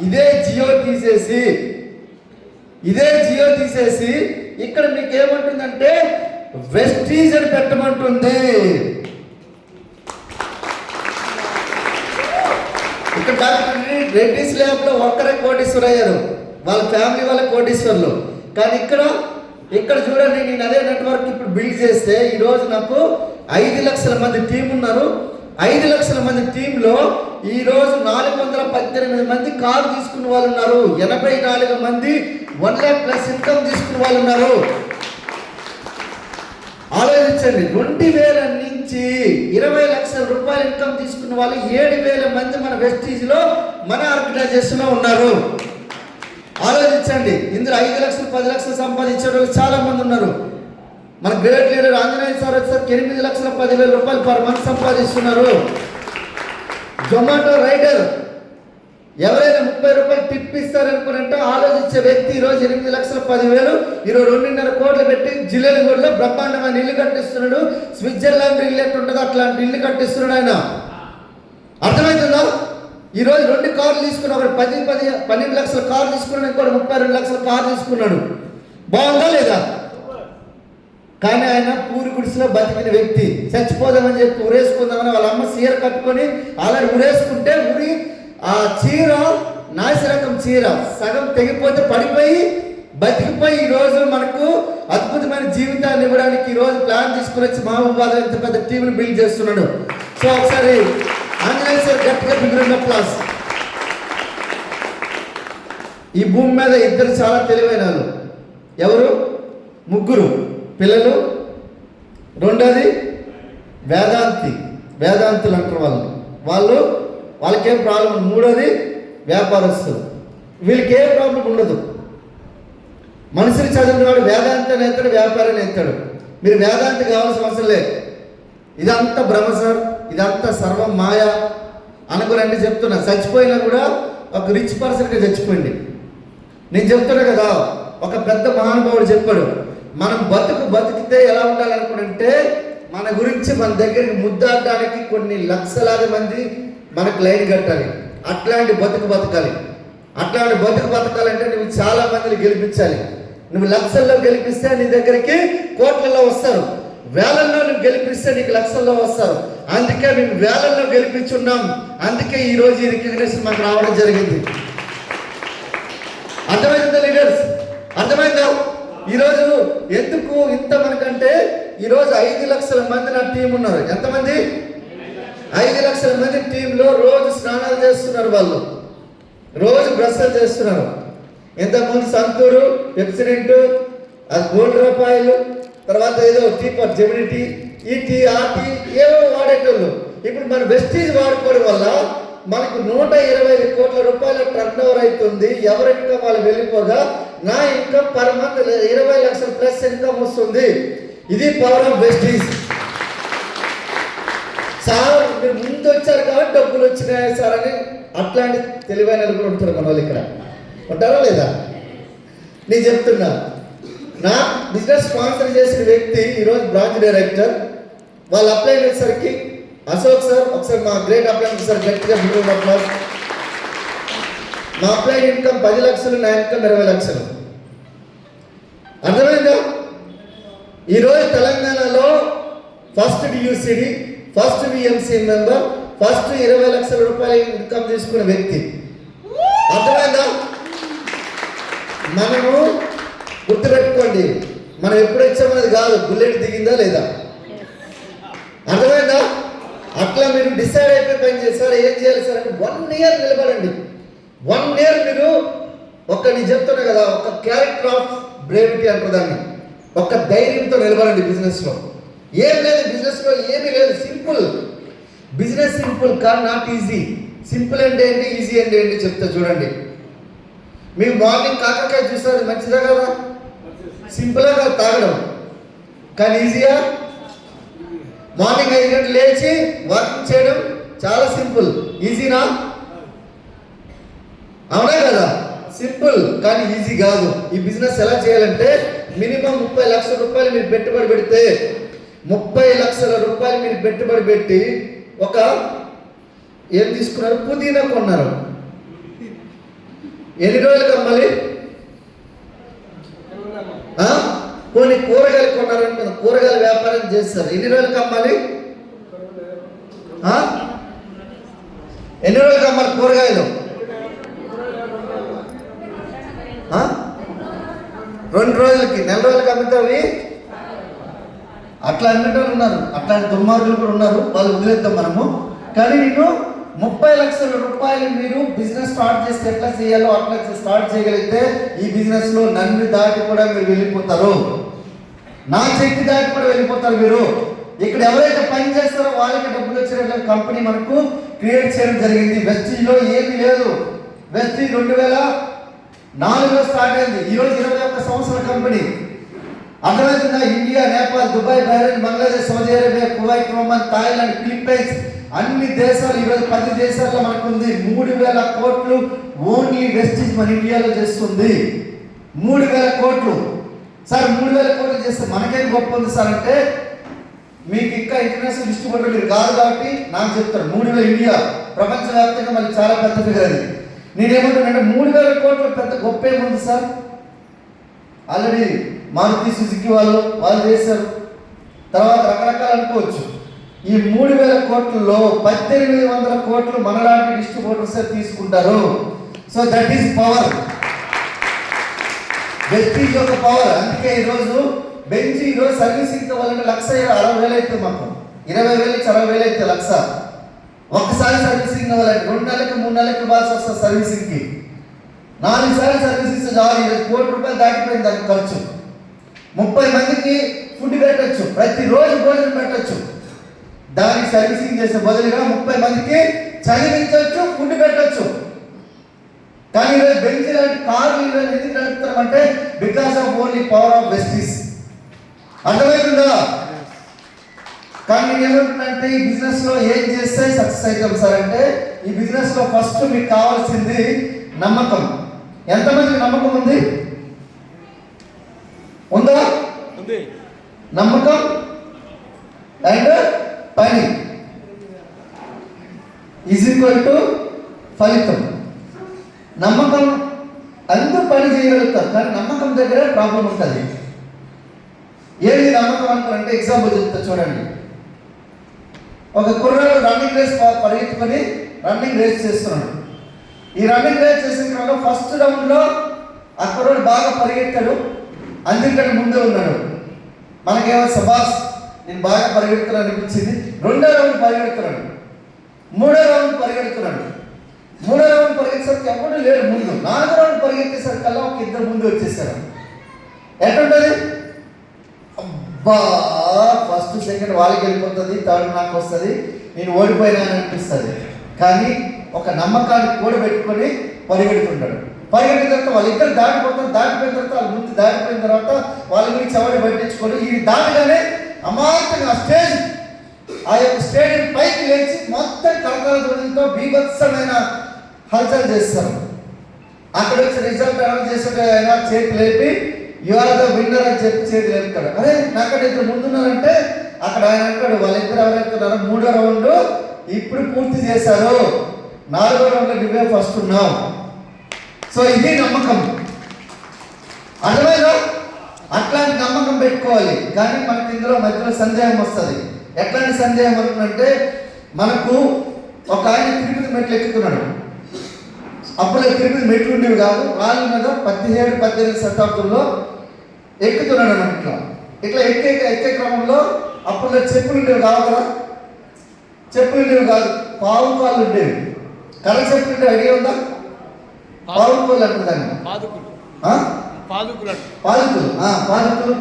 ఇదే జియో తీసేసి ఇక్కడ మీకు ఏమంటుందంటే వెస్టీజ్ అని పెట్టమంటుంది. ఇక్కడ డాక్టర్ రెడ్డిస్ ల్యాబ్లో ఒక్కరే కోటీశ్వరు అయ్యారు, వాళ్ళ ఫ్యామిలీ వాళ్ళ కోటీశ్వర్లు. కానీ ఇక్కడ చూడండి, నేను అదే నెట్వర్క్ ఇప్పుడు బిల్డ్ చేస్తే ఈరోజు నాకు 5 లక్షల మంది టీం ఉన్నారు. 5 లక్షల మంది టీంలో ఈరోజు 418 మంది కారు తీసుకున్న వాళ్ళు ఉన్నారు. 84 మంది 1 lakh+ ఇన్కమ్ తీసుకున్న వాళ్ళు ఉన్నారు. ఆలోచించండి, 2000 నుంచి 20 లక్షల రూపాయలు ఇన్కమ్ తీసుకున్న వాళ్ళు 7,000 మంది మన వెస్టీజ్లో, మన ఆర్గనైజేషన్లో ఉన్నారు. ఆలోచించండి, ఇందులో 5 లక్షలు 10 లక్షలు సంపాదించే వాళ్ళు చాలా మంది ఉన్నారు. మన గ్రేట్ లీడర్ ఆంజనేయ సార్ వచ్చేసరికి 8,10,000 రూపాయలు పర్ మంత్ సంపాదిస్తున్నారు. జొమాటో రైడర్ ఎవరైనా 30 రూపాయలు టిప్ ఇస్తారనుకునంటే ఆలోచించే వ్యక్తి ఈరోజు 8,10,000, ఈరోజు 2.5 కోట్లు పెట్టి జిల్లెలగూడలో బ్రహ్మాండమైన ఇల్లు కట్టిస్తున్నాడు. స్విట్జర్లాండ్ ఇల్లు ఎట్టు ఉంటుందో అట్లాంటి ఇల్లు కట్టిస్తున్నాడు ఆయన. అర్థమవుతుందా? ఈరోజు 2 కార్లు తీసుకున్నాడు, ఒకటి 12 లక్షల కారు తీసుకున్నాడు, ఇంకోటి 32 లక్షల కారు తీసుకున్నాడు. బాగుందా లేదా? కానీ ఆయన పూరి గుడిసెలో బతికిన వ్యక్తి. చచ్చిపోదామని చెప్పి ఉరేసుకుందామని వాళ్ళ అమ్మ చీర కట్టుకొని ఆల్రెడీ ఉరేసుకుంటే ఆ చీర నాసి రకం చీర సగం తెగిపోతే పడిపోయి బతికిపోయి ఈరోజు మనకు అద్భుతమైన జీవితాన్ని ఇవ్వడానికి ఈరోజు ప్లాన్ తీసుకుని వచ్చి మహబూబాబాద్ ఇంత పెద్ద టీంని బిల్డ్ చేస్తున్నాడు. సో ఒకసారి ఆంజనేయ సార్ గట్టిగా బిగిన ప్లాస్. ఈ భూమి మీద ఇద్దరు చాలా తెలివైన వాళ్ళు. ఎవరు? ముగ్గురు పిల్లలు. రెండోది వేదాంతులు అంటారు వాళ్ళకేం ప్రాబ్లం. మూడోది వ్యాపారస్తులు. వీళ్ళకి ఏం ప్రాబ్లం ఉండదు. మనుషులు చదివినవాడు వేదాంతం నేస్తాడు, వ్యాపారం నేస్తాడు. మీరు వేదాంతి కావాల్సిన అవసరం లేదు. ఇదంతా భ్రమ సార్, ఇదంతా సర్వం మాయ అనుకురండి చెప్తున్నా. చచ్చిపోయినా కూడా ఒక రిచ్ పర్సన్గా చచ్చిపోయింది. నేను చెప్తున్నా కదా, ఒక పెద్ద మహానుభావుడు చెప్పాడు, మనం బతికితే ఎలా ఉండాలనుకుంటే మన గురించి మన దగ్గరికి ముద్దాడడానికి కొన్ని లక్షలాది మంది మనకు లైన్ కట్టాలి. అట్లాంటి బతకాలి. అట్లాంటి బతకాలంటే నువ్వు చాలా మందిని గెలిపించాలి. నువ్వు లక్షల్లో గెలిపిస్తే నీ దగ్గరికి కోట్లలో వస్తారు. వేలల్లో నువ్వు గెలిపిస్తే నీకు లక్షల్లో వస్తారు. అందుకే మేము వేలల్లో గెలిపించున్నాం. అందుకే ఈరోజు ఈ రికగ్నిషన్ మాకు రావడం జరిగింది. అర్థమైందా లీడర్స్? అర్థమైందా? ఈరోజు ఎందుకు ఇంత మనకంటే ఈరోజు 5 లక్షల మంది నా టీం ఉన్నారు. ఎంతమంది? 5 లక్షల మంది టీంలో రోజు స్నానాలు చేస్తున్నారు. వాళ్ళు రోజు బ్రష్లు చేస్తున్నారు. ఇంతకుముందు సంతూరు, పెప్సిడెంట్, అది ₹100, తర్వాత ఏదో టీ ఫర్ జెమినిటీ, ఈ టీ ఆ టీ ఏవో వాడేటోళ్ళు. ఇప్పుడు మన వెస్టీజ్ వాడుకోవడం వల్ల మనకు 120 కోట్ల రూపాయల టర్న్ ఓవర్ అవుతుంది. ఎవరి ఇన్కమ్ వాళ్ళు వెళ్ళిపోగా నా ఇన్కమ్ పర్ మంత్ 20 లక్షల ప్లస్ ఇన్కమ్ వస్తుంది. ఇది పవర్ ఆఫ్ వెస్టీజ్. సార్ మీరు ముందు వచ్చారు కాబట్టి డబ్బులు వచ్చినాయి సార్ అని అట్లాంటి తెలివైన కూడా ఉంటారు మన వాళ్ళు. ఇక్కడ ఉంటారా లేదా? నేను చెప్తున్నా, నా బిజినెస్ స్పాన్సర్ చేసిన వ్యక్తి ఈరోజు బ్రాంచ్ డైరెక్టర్. వాళ్ళు అప్లై అయ్యేసరికి అశోక్ సార్ ఒకసారి మా గ్రేట్ అప్లై సార్ గట్టిగా బిల్లు అప్లాస్. మా అప్లై ఇన్కమ్ 10 లక్షలు, నా ఇన్కమ్ 20 లక్షలు. అర్థమైందా? ఈరోజు తెలంగాణలో ఫస్ట్ డియూసిడి, ఫస్ట్ విఎంసీ మెంబర్, ఫస్ట్ 20 లక్షల రూపాయల ఇన్కమ్ తీసుకున్న వ్యక్తి. అర్థమైందా? మనము గుర్తుపెట్టుకోండి, మనం ఎప్పుడు వచ్చామనేది కాదు, బుల్లెట్ దిగిందా లేదా. అర్థమైందా? అట్లా మీరు డిసైడ్ అయిపోయి పని చేస్తారు. ఏం చేయాలి సార్ అంటే 1 ఇయర్ నిలబడండి. 1 ఇయర్ మీరు నేను చెప్తున్నా కదా, ఒక క్యారెక్టర్ ఆఫ్ బ్రేవిటీ అంటారు దాన్ని. ఒక ధైర్యంతో నిలబడండి. బిజినెస్లో ఏం లేదు, బిజినెస్లో ఏమీ లేదు. సింపుల్ బిజినెస్, సింపుల్ కాదు, నాట్ ఈజీ. సింపుల్ అంటే ఏంటి, ఈజీ అంటే ఏంటి చెప్తా చూడండి. మీరు మార్నింగ్ కాకరకాయ చూస్తారు, మంచిదా కదా? సింపుల్గా కాదు తాగడం, కానీ ఈజీయా? మార్నింగ్ 5 గంటలు లేచి వాకింగ్ చేయడం చాలా సింపుల్. ఈజీనా? అవునా కదా? సింపుల్ కానీ ఈజీ కాదు. ఈ బిజినెస్ ఎలా చేయాలంటే మినిమం 30 లక్షల రూపాయలు మీరు పెట్టుబడి పెడితే, 30 లక్షల రూపాయలు మీరు పెట్టుబడి పెట్టి ఏం తీసుకున్నారు? పుదీనా కొన్నారు. ఎన్ని రోజులకు అమ్మాలి? కొన్ని కూరగాయలు కొన్నారనుకో, కూరగాయల వ్యాపారం చేస్తారు. ఎన్ని రోజులకు అమ్మాలి? ఎన్ని రోజులకు అమ్మాలి కూరగాయలు? 2 రోజులకి, 4 రోజులకి అమ్ముతావి. అట్లా అమ్మేటోళ్ళు ఉన్నారు, అట్లాంటి దుర్మార్గులు కూడా ఉన్నారు. వాళ్ళు వదిలేద్దాం మనము. కానీ నేను 30 లక్షల రూపాయలు మీరు బిజినెస్ స్టార్ట్ చేస్తే ఎట్లా చేయాలో అట్లా స్టార్ట్ చేయగలిగితే ఈ బిజినెస్లో నన్ను దాటి కూడా మీరు వెళ్ళిపోతారు. నా చెక్కి దాటి కూడా వెళ్ళిపోతారు మీరు. ఇక్కడ ఎవరైతే పని చేస్తారో వాళ్ళకి డబ్బులు వచ్చే కంపెనీ మనకు క్రియేట్ చేయడం జరిగింది. వెస్టీజ్లో ఏమీ లేదు. వెస్టీజ్ 2004లో స్టార్ట్ అయింది. ఈరోజు 21 సంవత్సరాల కంపెనీ. అర్థమవుతుందా? India, Nepal, Dubai, Bahrain, Bangladesh, Saudi Arabia, Kuwait, Oman, Thailand, Philippines అన్ని దేశాలు, ఈరోజు 10 దేశాల్లో మనకు ఉంది. 3000 కోట్లు ఓన్లీ వెస్టీజ్ మన ఇండియాలో చేస్తుంది. 3000 కోట్లు. సార్ 3000 కోట్లు చేస్తే మనకేం గొప్ప ఉంది సార్ అంటే, మీకు ఇంకా ఇంటర్నేషనల్ డిస్ట్రిబ్యూటర్ మీరు కాదు కాబట్టి నాకు చెప్తారు. 3000 ఇండియా ప్రపంచవ్యాప్తంగా మళ్ళీ చాలా పెద్ద ఫిగర్ అది. నేనేమంటున్నానంటే 3000 కోట్లు పెద్ద గొప్ప ఏముంది సార్? ఆల్రెడీ మారుతి సుజుకి వాళ్ళు చేశారు. తర్వాత రకరకాలు అనుకోవచ్చు. ఈ 3000 కోట్లలో 1800 కోట్లు మనలాంటి డిస్ట్రిబ్యూటర్స్ తీసుకుంటారు. So that is power. Vestige ఒక పవర్. అందుకే ఈరోజు బెంచ్ ఈరోజు సర్వీసింగ్ కావాలంటే 1,60,000 అవుతుంది. మాకు 20,000 నుంచి 60,000 అవుతుంది 1,00,000. ఒక్కసారి సర్వీసింగ్ కావాలంటే 2 నెలలకు 3 నెలలకు ఇవ్వాల్సి వస్తుంది సర్వీసింగ్కి. 4 సార్లు సర్వీస్ ఇస్తే చాలు. ఈరోజు ₹1,00,00,000 దాటిపోయింది దానికి ఖర్చు. 30 మందికి ఫుడ్ పెట్టచ్చు, ప్రతిరోజు భోజనం పెట్టచ్చు. దానికి సర్వీసింగ్ చేసే బదులుగా 30 మందికి చదివించవచ్చు, ఫుడ్ పెట్టచ్చు. కానీ ఈరోజు బెంచ్ లాంటి కార్లు ఈరోజు ఎందుకు నడుపుతామంటే because of only power of wastes. అర్థమవుతుందా? కానీ నేను ఏమంటున్నానంటే ఈ బిజినెస్ లో ఏం చేస్తే సక్సెస్ అవుతాం సార్ అంటే, ఈ బిజినెస్ లో ఫస్ట్ మీకు కావాల్సింది నమ్మకం. ఎంతమందికి నమ్మకం ఉంది? ఉందా? నమ్మకం అండ్ పని ఈజ్ ఈక్వల్ టు ఫలితం. నమ్మకం అందరూ పని చేయగలుగుతారు, కానీ నమ్మకం దగ్గర ప్రాబ్లం ఉంటుంది. ఏది నమ్మకం అంటే ఎగ్జాంపుల్ చెప్తా చూడండి. ఒక కుర్రాడు రన్నింగ్ రేస్ పరిగెత్తుకొని రన్నింగ్ రేస్ చేస్తున్నాడు. ఈ రన్నింగ్ రేస్ చేసిన క్రమంలో ఫస్ట్ రౌండ్లో ఆ కుర్రాడు బాగా పరిగెత్తాడు, అందరికంటే ముందే ఉన్నాడు. మనకేమో సబాస్ నేను బాగా పరిగెడుతున్నాను అనిపించింది. 2వ రౌండ్ పరిగెడుతున్నాడు, 3వ రౌండ్ పరిగెడుతున్నాడు. 3వ రౌండ్ పరిగెత్తేసరికి ఎవరు లేడు ముందు. 4వ రౌండ్ పరిగెత్తేసరికల్లా ఒక 2 ముందు వచ్చేసారు. ఎట్లుంటుంది? అబ్బా ఫస్ట్ సెకండ్ వాళ్ళకి వెళ్ళిపోతుంది, థర్డ్ నాకు వస్తుంది, నేను ఓడిపోయినాను అనిపిస్తుంది. కానీ ఒక నమ్మకాన్ని కూడబెట్టుకొని పరిగెడుతుంటాడు. పరిగెట్టిన తర్వాత వాళ్ళిద్దరు దాటిపోతారు. దాటిపోయిన తర్వాత వాళ్ళ ముందు దాటిపోయిన తర్వాత వాళ్ళ గురించి ఎవరు పట్టించుకోడు. ఇది దాటగానే అమాంతంగా స్టేజ్ ఆ యొక్క స్టేడియం పైకి లేచి మొత్తం కలకాల ధ్వనితో బీభత్సమైన హల్చల్ చేస్తారు. అక్కడ వచ్చి రిజల్ట్ అనౌన్స్ చేస్తుంటే ఆయన చేతి లేపి యు ఆర్ ద విన్నర్ అని చెప్పి చేతి లేపుతాడు. అరే నాకంటే ఇద్దరు ముందున్నారంటే అక్కడ ఆయన అంటాడు వాళ్ళిద్దరు ఎవరైతున్నారో 3వ రౌండ్ ఇప్పుడు పూర్తి చేశారు, 4వ రౌండ్లో నువ్వే ఫస్ట్ ఉన్నావు. సో ఇది నమ్మకం. అర్థమైనా? అట్లాంటి నమ్మకం పెట్టుకోవాలి. కానీ మనకి ఇందులో మధ్యలో సందేహం వస్తుంది. ఎట్లాంటి సందేహం అనుకుంటే, మనకు ఒక ఆయన తిరుపతి మెట్లు ఎక్కుతున్నాడు. అప్పుడు తిరుపతి మెట్లు ఉండేవి కాదు, వాళ్ళ మీద 17-18 శతాబ్దంలో ఎక్కుతున్నాడు అన్నమాట. ఇట్లా ఎక్కే క్రమంలో అప్పుడు చెప్పులు ఉండేవి కావు కదా, చెప్పులు ఉండేవి కాదు, పావు కాళ్ళు ఉండేవి. కర్ర చెప్పులు ఉండే ఐడియా ఉందా? పావుకోలు అంటారు దాన్ని. పాదుకులు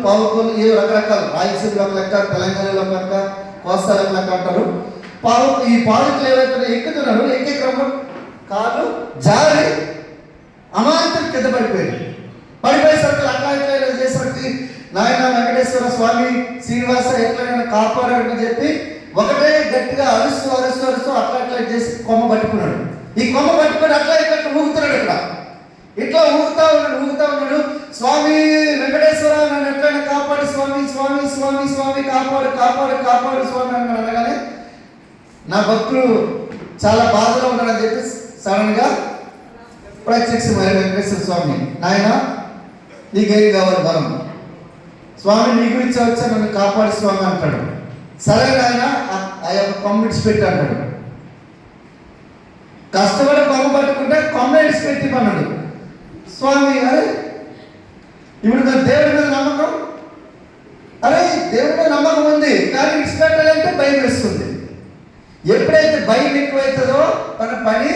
పావుకోలు ఏవో రకరకాలు. రాయలసీమలో ఒక లెక్క, తెలంగాణలో ఒక లెక్క, కోస్తాలో ఒక లెక్క అంటారు. ఈ పాదుకులు ఏవైతే ఎక్కుతున్నారు, ఎక్కే క్రమం కాదు జారి అమాంతం కింద పడిపోయాడు. పడిపోయేసరికి అట్లా ఇట్లా చేసరికి నాయన వెంకటేశ్వర స్వామి శ్రీనివాస ఎట్లయినా కాపాడాడని చెప్పి ఒకటే గట్టిగా అరుస్తూ అరుస్తూ అరుస్తూ అట్లా ఇట్లా చేసి కొమ్మ పట్టుకున్నాడు. ఈ కొమ్మ పట్టుకొని అట్లా ఇట్లా ఊగుతున్నాడు. ఇట్లా ఊగుతా ఉన్నాడు. స్వామి వెంకటేశ్వర నన్ను ఎట్లయినా కాపాడు స్వామి, స్వామి స్వామి స్వామి కాపాడు కాపాడు కాపాడు స్వామి అని అనగానే నా భక్తులు చాలా బాధలో ఉన్నాడని చెప్పి సడన్ గా ప్రత్యక్షమైన వెంకటేశ్వర స్వామి, నాయన నీకేం కావాలి వరం, స్వామి నీ గురించి వచ్చా నన్ను కాపాడు స్వామి అంటాడు. సరే నాయన ఆ యొక్క కొమ్మ విడిచిపెట్టి అంటాడు. కష్టపడి కొమ్మ పట్టుకుంటే కొమ్మ విడిచిపెట్టి అన్నాడు. స్వామి అరే ఇప్పుడు నా దేవుడి మీద నమ్మకం, అరే దేవుడి మీద నమ్మకం ఉంది కానీ విడిచిపెట్టాలంటే భయం వేస్తుంది. ఎప్పుడైతే భయం ఎక్కువైతుందో తన పని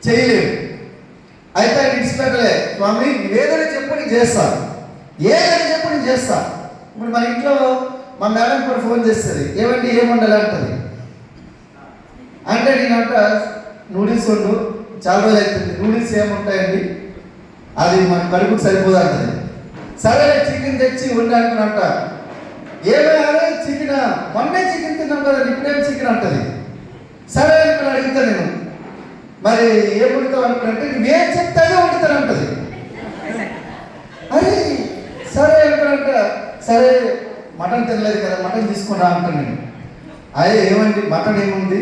చేయలేవు. అయితే ఆయన విడిచిపెట్టలే. స్వామి ఏదైనా చెప్పు నేను చేస్తా, ఏదైనా చెప్పు నేను చేస్తా. ఇప్పుడు మన ఇంట్లో మా మేడం కూడా ఫోన్ చేస్తుంది, ఏమండి ఏముండాలి అంటది. అంటే నేనంట నూడిల్స్ వండు, చాలా రోజులు అవుతుంది, నూడిల్స్ ఏముంటాయండి అది మన కడుపుకు సరిపోదు అంటది. సరే చికెన్ తెచ్చి వండానుకున్నంట. ఏమైనా చికెన్ మొన్నే చికెన్ తిన్నాం కదా ఇప్పుడేం చికెన్ అంటది. సరే ఇక్కడ అడుగుతా నేను, మరి ఏం వండుతావు అనుకున్నంటే నువ్వేం చెప్తే అదే వండుతాను అంటది. అరే సరే అనుకున్నంట. సరే మటన్ తినలేదు కదా మటన్ తీసుకున్నా అంటాను నేను. అదే ఏమండి మటన్ ఏముంది,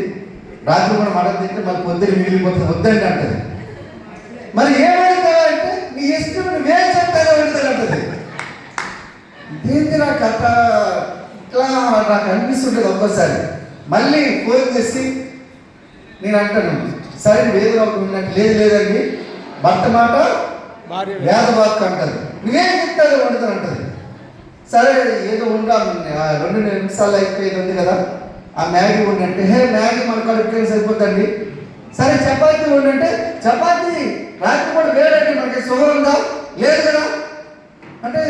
రాత్రి కూడా మటన్ తింటే మళ్ళీ పొద్దున్న మిగిలిపోతుంది వద్దండి అంటది. మరి ఏం వండుతావా అంటే నీ ఇష్టం నువ్వేం చెప్తే అదే వండుతాను అంటది. ఇదేంటి నా కథ ఇట్లా నాకు అనిపిస్తుంటుంది ఒక్కోసారి. మళ్ళీ ఫోన్ చేసి నేను అంటాను, సరే వేరే ఒక ఉన్నట్టు లేదు లేదండి భర్త మాట భార్య వేదవాక్ అంటారు. నువ్వేం చెప్తావు వండుతాను అంటది. సరే ఏదో ఉండాలి, 2 నిమిషాలు అయిపోయింది ఉంది కదా, ఆ మ్యాగీ ఉండంటే మ్యాగీ మన కడుపుకి సరిపోతుంది. సరే చపాతీ ఉండంటే చపాతీ రాత్రి కూడా వేడండి, మనకి షుగర్ ఉందా లేదు కదా అంటే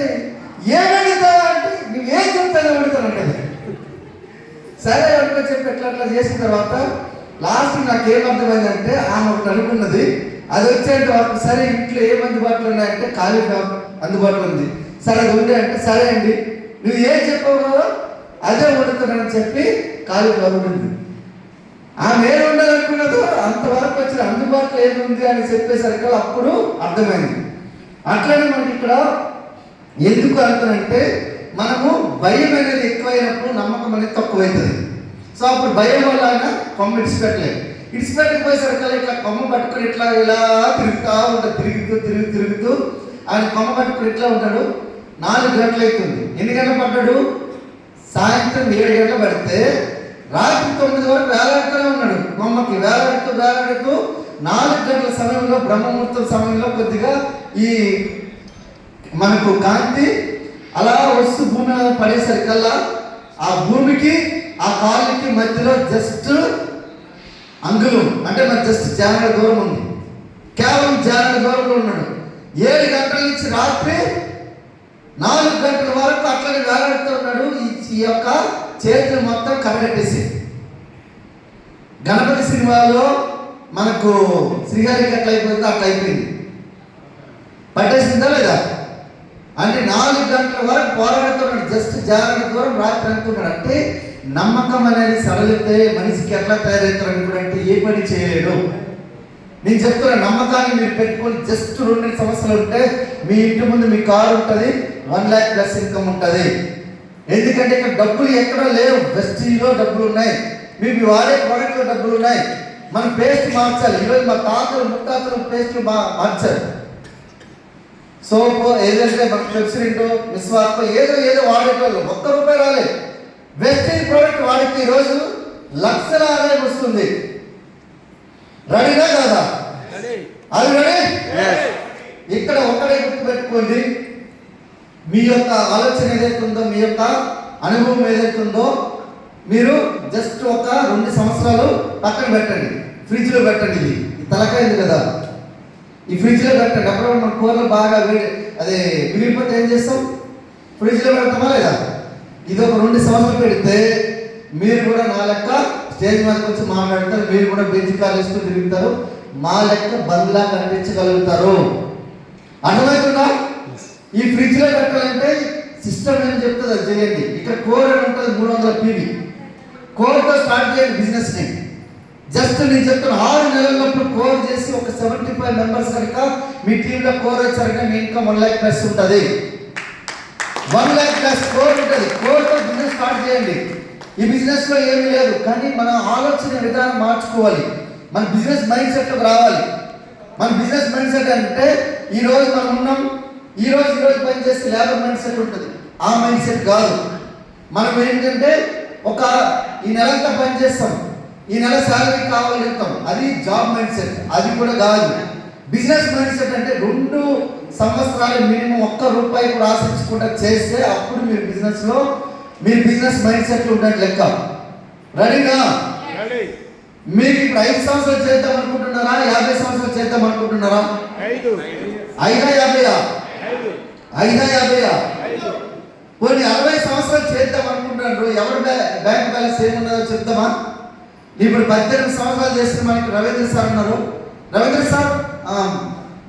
ఏం అడుగుతావా అంటే నువ్వేం చెప్తానో వండుతాను అంటది. సరే అనుకో చెప్పి ఎట్లా చేసిన తర్వాత లాస్ట్ నాకు ఏమర్థమైందంటే ఆమె ఒకటి అనుకున్నది, అది వచ్చేంత వరకు సరే ఇంట్లో ఏం అందుబాటులో ఉన్నాయంటే కాలీఫ్లవర్ అందుబాటులో ఉంది. సరే అది ఉండే అంటే సరే అండి నువ్వు ఏం చెప్పావు కదా అదే వండుతున్నానని చెప్పి కాలీఫ్లవర్ ఉంది. ఆమె ఏం ఉండాలనుకున్నదో అంతవరకు వచ్చిన అందుబాటులో ఏది ఉంది అని చెప్పేసరికి అప్పుడు అర్థమైంది. అట్లనే మనకి ఇక్కడ ఎందుకు అనుకున్నంటే మనము భయం అనేది ఎక్కువైనప్పుడు నమ్మకం అనేది తక్కువైతుంది. సో అప్పుడు భయం వల్ల ఆయన కొమ్మ ఇడిచిపెట్టలేదు. ఇడిచిపెట్టకపోయేసరికి ఇట్లా కొమ్మ పట్టుకుని ఇట్లా ఇలా తిరుగుతూ ఉంటాడు, తిరుగుతూ ఆయన కొమ్మ పట్టుకుని ఇట్లా ఉంటాడు. 4 గంటలు అవుతుంది. ఎన్ని గంటలు పడ్డాడు? సాయంత్రం 7 గంటలు పడితే రాత్రి 9 వరకు వేలాడుతూనే ఉన్నాడు. కొమ్మకి వేలాడుతూ 4 గంటల సమయంలో బ్రహ్మముహూర్తం సమయంలో కొద్దిగా ఈ మనకు కాంతి అలా వస్తూ భూమి పడేసరికల్లా ఆ భూమికి ఆ కాళ్ళకి మధ్యలో జస్ట్ అంగుళం అంటే మనకు జస్ట్ జానడ దూరం ఉంది. కేవలం జానడ దూరంలో ఉన్నాడు. 7 గంటల నుంచి రాత్రి 4 గంటల వరకు అట్లనే వేలాడుతూ ఉన్నాడు. ఈ యొక్క చేతులు మొత్తం కరగట్టేసి గణపతి సినిమాలో మనకు శ్రీహరికి ఎట్లా అయిపోతుందో అట్లా అయిపోయింది. పట్టేసిందా లేదా అంటే 4 గంటల వరకు పోరాడుతున్నాడు. జస్ట్ జాగ్రత్త దూరం రాత్రి అనుకున్నాడు. అంటే నమ్మకం అనేది సడలితే మనిషికి ఎట్లా తయారవుతారు అనుకుంటే ఏ పని చేయలేడు. నేను చెప్తున్నా, నమ్మకాన్ని మీరు పెట్టుకొని జస్ట్ 2 సంవత్సరాలు ఉంటే మీ ఇంటి ముందు మీ కారు ఉంటుంది, 1 lakh ప్లస్ ఇన్కమ్ ఉంటుంది. ఎందుకంటే ఇక్కడ డబ్బులు ఎక్కడో లేవు. వెస్టీలో డబ్బులు ఉన్నాయి, మీకు వాడే ప్రోడక్ట్లో డబ్బులు ఉన్నాయి. మనం పేస్ట్ మార్చాలి. ఈరోజు మా తాతలు ముత్తాతలు పేస్ట్ మార్చారు. సోపు ఏదంటే మన పెప్సిడెంట్ మిస్వాక్ ఏదో వాడేటోళ్ళు ₹1 రాలేదు. వెస్టీజ్ ప్రోడక్ట్ వాడితే ఈరోజు లక్షల ఆదాయం వస్తుంది. రెడీనా కాదా? అది రెడీ. ఇక్కడ ఒకటే గుర్తు పెట్టుకోండి, మీ యొక్క ఆలోచన ఏదైతుందో, మీ యొక్క అనుభవం ఏదైతుందో మీరు జస్ట్ ఒక 2 సంవత్సరాలు పక్కన పెట్టండి, ఫ్రిడ్జ్లో పెట్టండి. ఇది తలకాయింది కదా, ఈ ఫ్రిడ్జ్లో పెట్టండి. అప్పుడు మన కూరలు బాగా అదే మిగిలిపోతే ఏం చేస్తాం? ఫ్రిడ్జ్లో పెడతామా లేదా? ఇది ఒక 2 సంవత్సరాలు పెడితే మీరు కూడా నా లెక్క స్టేజ్ మీదకి వచ్చి మాట్లాడతారు, మీరు కూడా బెంచ్ కాలు వేస్తూ తిరుగుతారు, మా లెక్క బంగ్లా కనిపించగలుగుతారు. అర్థమవుతుందా? ఈ ఫ్రిడ్జ్లో పెట్టాలంటే సిస్టమ్ ఏం చెప్తుంది అది చేయండి. ఇక్కడ కోర్ అని ఉంటుంది 300 PV కోర్తో స్టార్ట్ చేయండి బిజినెస్ని. జస్ట్ నేను చెప్తాను 6 నెలలప్పుడు కోర్ చేసి ఒక 75 మెంబర్స్ కనుక మీ టీంలో కోర్ వచ్చారంటే మీ ఇన్కమ్ 1 lakh ప్లస్ ఉంటుంది. 1 lakh ప్లస్ కోర్ ఉంటుంది. కోర్తో బిజినెస్ స్టార్ట్ చేయండి. ఈ బిజినెస్లో ఏమీ లేదు, కానీ మన ఆలోచన విధానం మార్చుకోవాలి. మన బిజినెస్ మైండ్ సెట్లోకి రావాలి. మన బిజినెస్ మైండ్ సెట్ అంటే ఈరోజు మనం ఉన్నాం, ఈరోజు పని చేస్తే లేబర్ మైండ్ సెట్ ఉంటుంది. ఆ మైండ్ సెట్ కాదు. మనం ఏంటంటే ఈ నెలంతా పని చేస్తాం, ఈ నెల శాలరీ కావాలి చెప్తాం, అది జాబ్ మైండ్ సెట్. అది కూడా కాదు. బిజినెస్ మైండ్ సెట్ అంటే 2 సంవత్సరాలు మినిమం ₹1 కూడా ఆశించకుండా చేస్తే అప్పుడు మీరు బిజినెస్లో మీరు బిజినెస్ మైండ్ సెట్లు ఉన్నట్టు లెక్క. రెడీనా? మీకు ఇప్పుడు 5 సంవత్సరాలు చేద్దాం అనుకుంటున్నారా? 50 సంవత్సరాలు చేద్దాం అనుకుంటున్నారా? 5 50 కొన్ని 60 సంవత్సరాలు చేద్దాం అనుకుంటున్నారు. ఎవరి బ్యాంక్ బ్యాలెన్స్ ఏమున్నదో చెప్తామా? ఇప్పుడు 18 సంవత్సరాలు చేసిన మనకి రవీంద్ర సార్ ఉన్నారు. రవీంద్ర సార్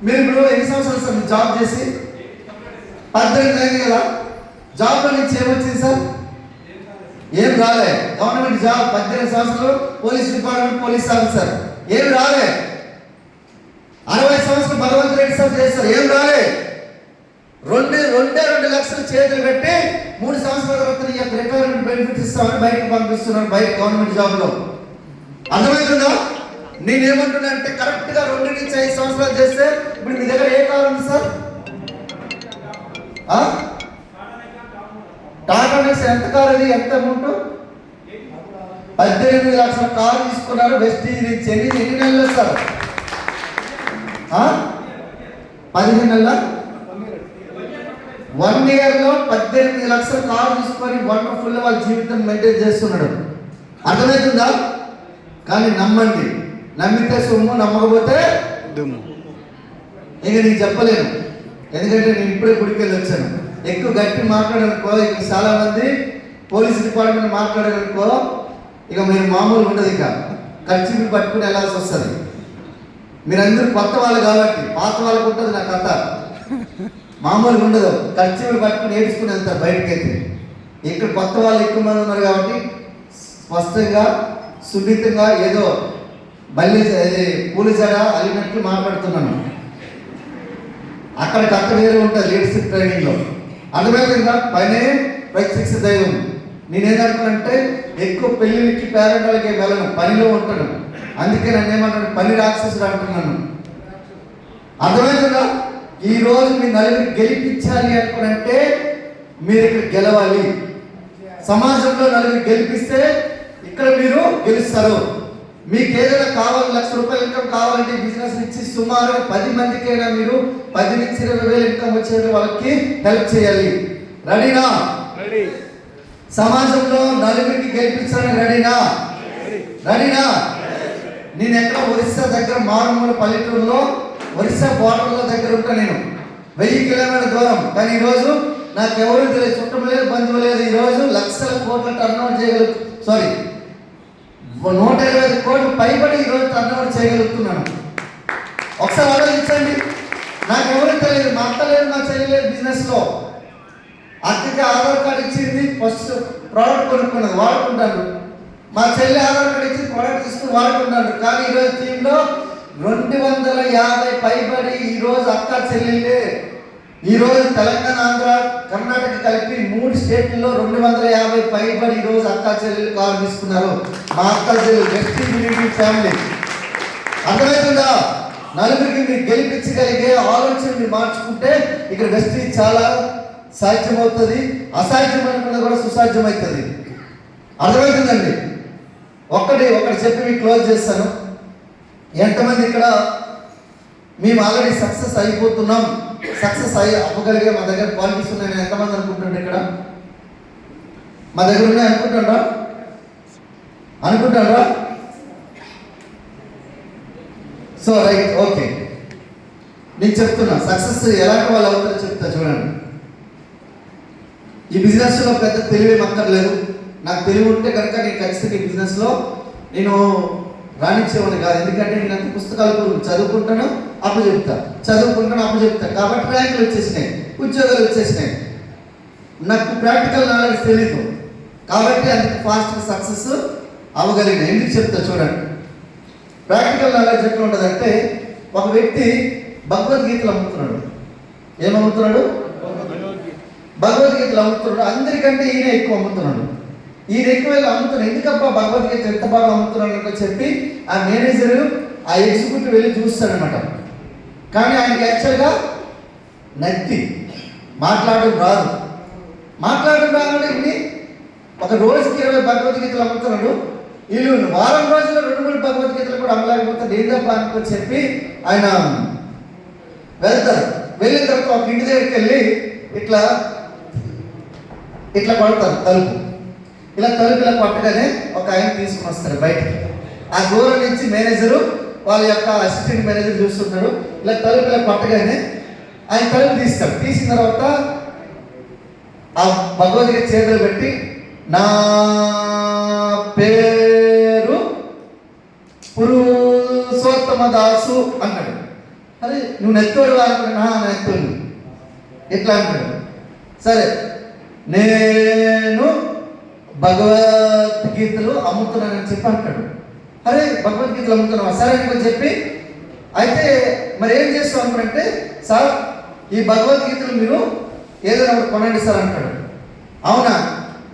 మీరు ఇప్పుడు ఎన్ని సంవత్సరాలు సార్ మీరు జాబ్ చేసి? 18 అయింది కదా. జాబ్లో నుంచి ఏమొచ్చింది సార్? ఏం రాలే. గవర్నమెంట్ జాబ్ 18 సంవత్సరాలు పోలీస్ డిపార్ట్మెంట్ పోలీస్ ఆఫీసర్ ఏం రాలే. 60 సంవత్సరాలు భగవంత్ రెడ్డి సార్ చేస్తారు, ఏం రాలే. 2 లక్షలు చేతులు పెట్టి 3 సంవత్సరాల తర్వాత ఈ యొక్క రిటైర్మెంట్ బెనిఫిట్స్ ఇస్తామని బయటకు పంపిస్తున్నారు బయట గవర్నమెంట్ జాబ్లో. అర్థమవుతుందా? నేనేమంటున్నా అంటే కరెక్ట్గా 2 నుంచి 5 సంవత్సరాలు చేస్తే ఇప్పుడు మీ దగ్గర ఏ కారు ఉంది సార్? టాటా నెక్స్ ఎంత కారు? అది ఎంత అమౌంట్? 18 లక్షల కారు తీసుకున్నారు వెస్టీజ్ నుంచి. ఎన్ని నెలలు సార్? 15 నెలల 1 ఇయర్లో 18 లక్షల కారు తీసుకొని వండర్ఫుల్ వాళ్ళ జీవితం మెయింటైన్ చేస్తున్నాడు. అర్థమవుతుందా? కానీ నమ్మండి, నమ్మితే సొమ్ము, నమ్మకపోతే ఇక నేను చెప్పలేను. ఎందుకంటే నేను ఇప్పుడే గుడికి వెళ్ళి వచ్చాను. ఎక్కువ గట్టి మాట్లాడనుకో, ఇక చాలా మంది పోలీస్ డిపార్ట్మెంట్ మాట్లాడారనుకో, ఇక మీరు మామూలుగా ఉండదు. ఇక ఖర్చులు పట్టుకుని వెళ్ళాల్సి వస్తుంది. మీరందరూ కొత్త వాళ్ళు కాబట్టి, పాత వాళ్ళకు ఉంటుంది నా కథ. మామూలుగా ఉండదు. ఖర్చులు పట్టుకుని ఏడ్చుకుని వెళ్తారు బయటకైతే. ఇక్కడ కొత్త వాళ్ళు ఎక్కువ మంది ఉన్నారు కాబట్టి స్పష్టంగా, సున్నితంగా, ఏదో మళ్ళీ పూల జడ అలిగినట్లు మాట్లాడుతున్నాను. అక్కడ కథ వేరే ఉంటుంది లీడర్షిప్ ట్రైనింగ్లో. అర్థమైందా? పైనే ప్రత్యక్ష దైవం. నేనేదనుకున్నంటే ఎక్కువ పెళ్ళిళ్ళకి పేరెంటాలకి వెళ్ళను, పనిలో ఉంటాను. అందుకే నన్ను ఏమంటాను, పని రాక్షసుడు అంటున్నాను. అర్థమైందా? ఈరోజు మీ నలుగురు గెలిపించాలి అనుకున్నంటే మీరు ఇక్కడ గెలవాలి. సమాజంలో నలుగురు గెలిపిస్తే ఇక్కడ మీరు గెలుస్తారు. మీకు ఏదైనా కావాలి, 1 లక్ష రూపాయలు ఇన్కమ్ కావాలంటే బిజినెస్ ఇచ్చి సుమారు 10 మందికైనా మీరు 10 నుంచి 20,000 ఇన్కమ్ వచ్చే వాళ్ళకి హెల్ప్ చేయాలి. రెడీనా? సమాజంలో నలుగురికి గెలిపించడానికి రెడీనా? రెడీనా? నేను ఎక్కడ ఒరిస్సా దగ్గర మారుమూల పల్లెటూరులో, ఒరిస్సా బోర్డర్లో దగ్గర ఉంటా. నేను 1000 కిలోమీటర్ల దూరం. కానీ ఈరోజు నాకు ఎవరు తెలియదు, చుట్టం లేదు, బంధువు లేదు. ఈరోజు లక్షల కోట్ల టర్నోవర్ చేయగలుగు 125 కోట్లు పైబడి ఈరోజు టర్నోవర్ చేయగలుగుతున్నాను. ఒకసారి ఆలోచించండి. నాకు ఎవరు తెలియదు, మా అక్క లేదు, మా చెల్లి లేదు బిజినెస్లో. అక్కకి ఆధార్ కార్డు ఇచ్చింది, ఫస్ట్ ప్రోడక్ట్ కొనుక్కున్నది, వాడుకుంటాను. మా చెల్లి ఆధార్ కార్డు ఇచ్చి ప్రోడక్ట్ తీసుకుని వాడుకుంటాను. కానీ ఈరోజు టీంలో 250 పైబడి ఈరోజు అక్క చెల్లెళ్ళే. ఈరోజు తెలంగాణ, ఆంధ్ర, కర్ణాటక కలిపి 3 స్టేట్లలో 250 పైబడి ఈరోజు అక్క చెల్లెలు కారు తీసుకున్నారు. మా అక్క చెల్లెలు బెస్ట్ బిలీవింగ్ ఫ్యామిలీ. అర్థమవుతుందా? నలుగురికి మీరు గెలిపించగలిగే ఆలోచన మీరు మార్చుకుంటే ఇక్కడ బెస్ట్ చాలా సాధ్యమవుతుంది. అసాధ్యం అనుకున్నది కూడా సుసాధ్యం అవుతుంది. అర్థమవుతుందండి? ఒకటి చెప్పి మీకు క్లోజ్ చేస్తాను. ఎంతమంది ఇక్కడ మేము ఆల్రెడీ సక్సెస్ అయిపోతున్నాం, సక్సెస్ అవ్వగలిగే మా దగ్గర క్వాలిటీస్ ఉన్నాయని ఎంతమంది అనుకుంటుండే? ఇక్కడ మా దగ్గర ఉన్నాయి అనుకుంటారా? So right, okay. నేను చెప్తున్నా సక్సెస్ ఎలాంటి వాళ్ళు అవుతారో చెప్తా చూడండి. ఈ బిజినెస్లో పెద్ద తెలివి అక్కర్లేదు. నాకు తెలివి ఉంటే కనుక నేను ఖచ్చితంగా ఈ బిజినెస్లో నేను రాణించేవాడిని కాదు. ఎందుకంటే నేను అంత పుస్తకాలు చదువుకుంటాను, అప్పు చెప్తా. కాబట్టి ర్యాంకులు వచ్చేసినాయి, ఉద్యోగాలు వచ్చేసినాయి. నాకు ప్రాక్టికల్ నాలెడ్జ్ తెలీదు కాబట్టి అంత ఫాస్ట్గా సక్సెస్ అవ్వగలిగిన. ఎందుకు చెప్తా చూడండి. ప్రాక్టికల్ నాలెడ్జ్ ఎట్లా ఉంటుందంటే, ఒక వ్యక్తి భగవద్గీతలు అమ్ముతున్నాడు. ఏమమ్ముతున్నాడు? భగవద్గీతలు అమ్ముతున్నాడు. అందరికంటే ఈయన ఎక్కువ అమ్ముతున్నాడు. ఈయన ఎక్కువ అమ్ముతున్నాడు. ఎందుకబ్బా భగవద్గీత ఎంత బాగా అమ్ముతున్నాడు అని చెప్పి ఆ మేనేజరు, ఆ ఎగ్జిక్యూటివ్ వెళ్ళి చూస్తాడనమాట. కానీ ఆయనకి యాక్చువల్గా నత్తి మాట్లాడడం రాదు. ఇన్ని ఒక రోజుకి 20 భగవద్గీతలు అమ్ముతున్నాడు. వీళ్ళు వారం రోజుల్లో 2-3 భగవద్గీతలు కూడా అమ్మలేకపోతే ఏందబ్బా అనుకొని చెప్పి ఆయన వెళ్తారు. వెళ్ళిన తర్వాత ఒక ఇంటి దగ్గరికి వెళ్ళి ఇట్లా కొడతారు తలుపు. ఇలా కొట్టగానే ఒక ఆయన తీసుకుని వస్తారు బయటకి. ఆ దూరం నుంచి మేనేజరు, వాళ్ళ యొక్క అసిస్టెంట్ మేనేజర్ చూస్తున్నాడు. ఇలా కొట్టగానే ఆయన తలుపు తీస్తాడు. తీసిన తర్వాత ఆ భగవద్గీత చేతులు పెట్టి, నా పేరు పురుషోత్తమ దాసు అన్నాడు. అరే నువ్వు నెత్తోడు అనుకున్నా, నెత్తోడు ఎట్లా అంటాడు. సరే, నేను భగవద్గీతలు అమ్ముతున్నానని చెప్పి అంటాడు. అరే భగవద్గీతలు అమ్ముతున్నావా? సరే అని చెప్పి, అయితే మరి ఏం చేస్తావు అనుకుంటే, సార్ ఈ భగవద్గీతలు మీరు ఏదైనా ఒకటి కొనండి సార్ అంటాడు. అవునా,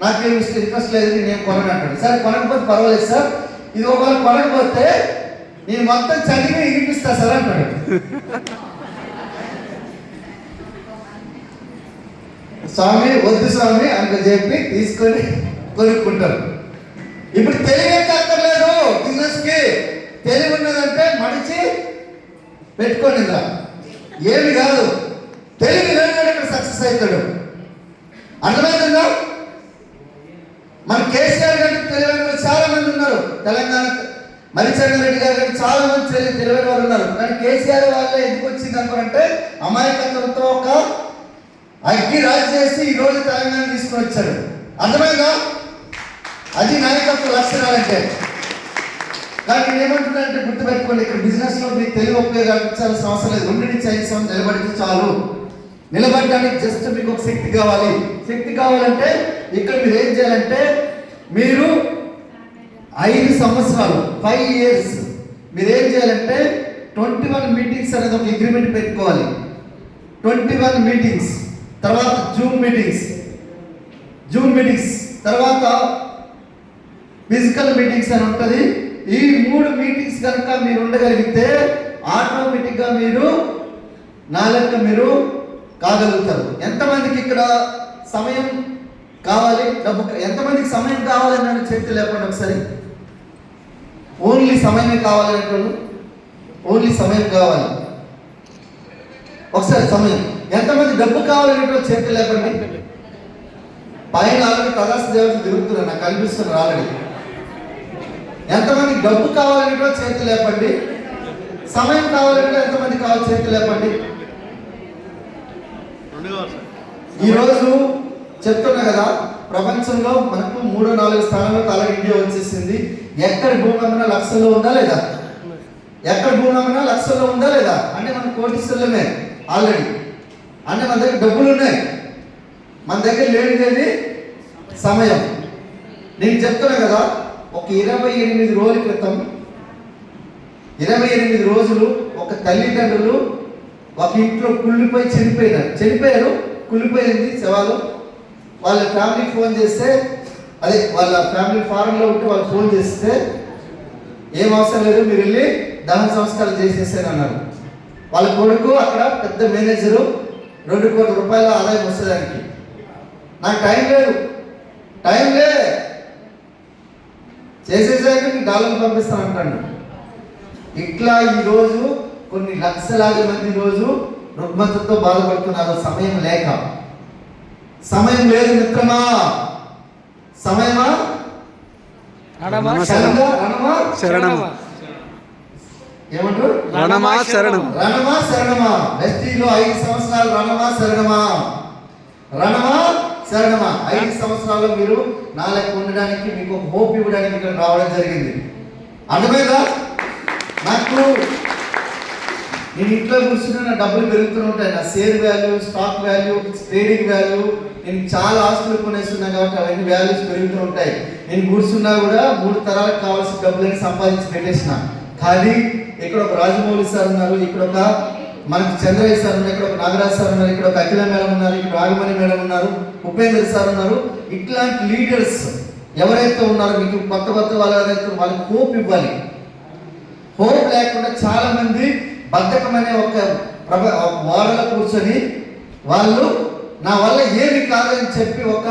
నాకేం ఇంట్రెస్ట్ లేదు, నేను కొనను అంటాడు. సరే కొనకపోతే పర్వాలేదు సార్, ఇది ఒకవేళ కొనకపోతే నేను మొత్తం చదివి వినిపిస్తా సార్ అంటాడు. స్వామి వద్దు స్వామి అని చెప్పి తీసుకొని కొనుక్కుంటారు. ఇప్పుడు తెలివి ఎక్కర్లేదు బిజినెస్కి. తెలివి ఉన్నదంటే మడిచి పెట్టుకోండి. ఏమి కాదు, తెలివి లేనివాడు ఇక్కడ సక్సెస్ అవుతాడు. అర్థమవుతుందా? మన కేసీఆర్ గారికి తెలివైన వాళ్ళు చాలా మంది ఉన్నారు, తెలంగాణ మరిచంద్ర రెడ్డి గారు కానీ చాలా మంది తెలివైన వాళ్ళు ఉన్నారు. కానీ కేసీఆర్ వాళ్ళ ఎందుకు వచ్చింది అనుకుంటే అమాయకత్వంతో ఒక అగ్గి రాజు చేసి ఈ రోజు తెలంగాణ తీసుకుని వచ్చాడు. అర్థమైందా? అది నాయకత్వ లక్షణాలంటే. కానీ నేను ఏమంటున్నానంటే గుర్తుపెట్టుకోండి, ఇక్కడ బిజినెస్లో మీకు తెలివి ఉపయోగించాల్సిన అవసరం లేదు. 2 నుంచి 5 సంవత్సరాలు నిలబడితే చాలు. నిలబడడానికి జస్ట్ మీకు ఒక శక్తి కావాలి. శక్తి కావాలంటే ఇక్కడ మీరు ఏం చేయాలంటే మీరు 5 సంవత్సరాలు 5 years మీరు ఏం చేయాలంటే 21 మీటింగ్స్ అనేది ఒక అగ్రిమెంట్ పెట్టుకోవాలి. 21 మీటింగ్స్ తర్వాత జూమ్ మీటింగ్స్ తర్వాత ఫిజికల్ మీటింగ్స్ అని ఉంటుంది. ఈ 3 మీటింగ్స్ కనుక మీరు ఉండగలిగితే ఆటోమేటిక్గా మీరు మీరు కాగలుగుతారు. ఎంతమందికి ఇక్కడ సమయం కావాలి, డబ్బు ఎంతమందికి సమయం కావాలని నన్ను చేతి లేకుండా ఒకసారి. ఓన్లీ సమయమే కావాలనేటోళ్ళు, ఓన్లీ సమయం కావాలి. ఒకసారి సమయం. ఎంతమంది డబ్బు కావాలనేటోళ్ళు చేతి లేపండి. పైన ఆల్రెడీ తదాస్తు దేవతలు తిరుగుతున్నారు, నాకు కనిపిస్తున్నారు ఆల్రెడీ. ఎంతమంది డబ్బు కావాలనేటోళ్ళు చేతి లేపండి. సమయం కావాలంటే ఎంతమంది కావాలి చేతి లేపండి. ఈరోజు చెప్తున్నా కదా, ప్రపంచంలో మనకు 3-4 స్థానాల్లో తల ఇండియా వచ్చేసింది. ఎక్కడ భూమి అమ్మినా లక్షల్లో ఉందా లేదా? ఎక్కడ భూమి అమ్మినా లక్షల్లో ఉందా లేదా? అంటే మన కోటీశ్వరులమే ఆల్రెడీ. అంటే మన దగ్గర డబ్బులు ఉన్నాయి, మన దగ్గర లేనిదేది సమయం. నేను చెప్తున్నా కదా, ఒక 28 రోజుల క్రితం 28 రోజులు ఒక తల్లిదండ్రులు ఒక ఇంట్లో కుళ్ళిపోయి చనిపోయారు. కుళ్ళిపోయింది శవాలు. వాళ్ళ ఫ్యామిలీకి ఫోన్ చేస్తే, అదే వాళ్ళ ఫ్యామిలీ ఫారెన్లో ఉంటే వాళ్ళు ఫోన్ చేస్తే ఏం అవసరం లేదు, మీరు వెళ్ళి దహన సంస్కారం చేసేసారన్నారు. వాళ్ళ కొడుకు అక్కడ పెద్ద మేనేజరు, 2 కోట్ల రూపాయల ఆదాయం వస్తుందానికి. నాకు టైం లే చేసేసాక మీకు డాలర్లు పంపిస్తాను అంటాను. ఇట్లా ఈరోజు కొన్ని లక్షలాది మంది ఈరోజు రుగ్మతతో బాధపడుతున్నారు. సమయం లేదు మిత్రమా. సమయమా ఏమంటారు? రణమా శరణమా. ఎస్టీలో 5 సంవత్సరాలు రణమా శరణమా. 5 సంవత్సరాలు మీరు నా లెక్క ఉండడానికి, మీకు హోప్ ఇవ్వడానికి ఇక్కడ రావడం జరిగింది. అర్థమైందా? నేను ఇంట్లో కూర్చున్నా నా డబ్బులు పెరుగుతూనే ఉంటాయి. నా share value, stock value, trading value, నేను చాలా ఆస్తులు కొనేస్తున్నా కాబట్టి అవన్నీ వాల్యూస్ పెరుగుతూ ఉంటాయి. నేను కూర్చున్నా కూడా 3 తరాలకు కావాల్సిన డబ్బులని సంపాదించి పెట్టేసిన. కానీ ఇక్కడ ఒక రాజమౌళి సార్ ఉన్నారు, ఇక్కడ ఒక మనకి చంద్రయ్య సార్ ఉన్నారు, ఇక్కడ ఒక నాగరాజ్ సార్ ఉన్నారు, ఇక్కడ ఒక అఖిల మేడం ఉన్నారు, ఇక్కడ రాఘమణి మేడం ఉన్నారు, ఉపేంద్ర సార్ ఉన్నారు. ఇట్లాంటి లీడర్స్ ఎవరైతే ఉన్నారో మీకు కొత్త వాళ్ళకి హోప్ ఇవ్వాలి. హోప్ లేకుండా చాలా మంది బద్ధకమనే ఒక వాడలో కూర్చొని వాళ్ళు నా వల్ల ఏమి కాదని చెప్పి ఒక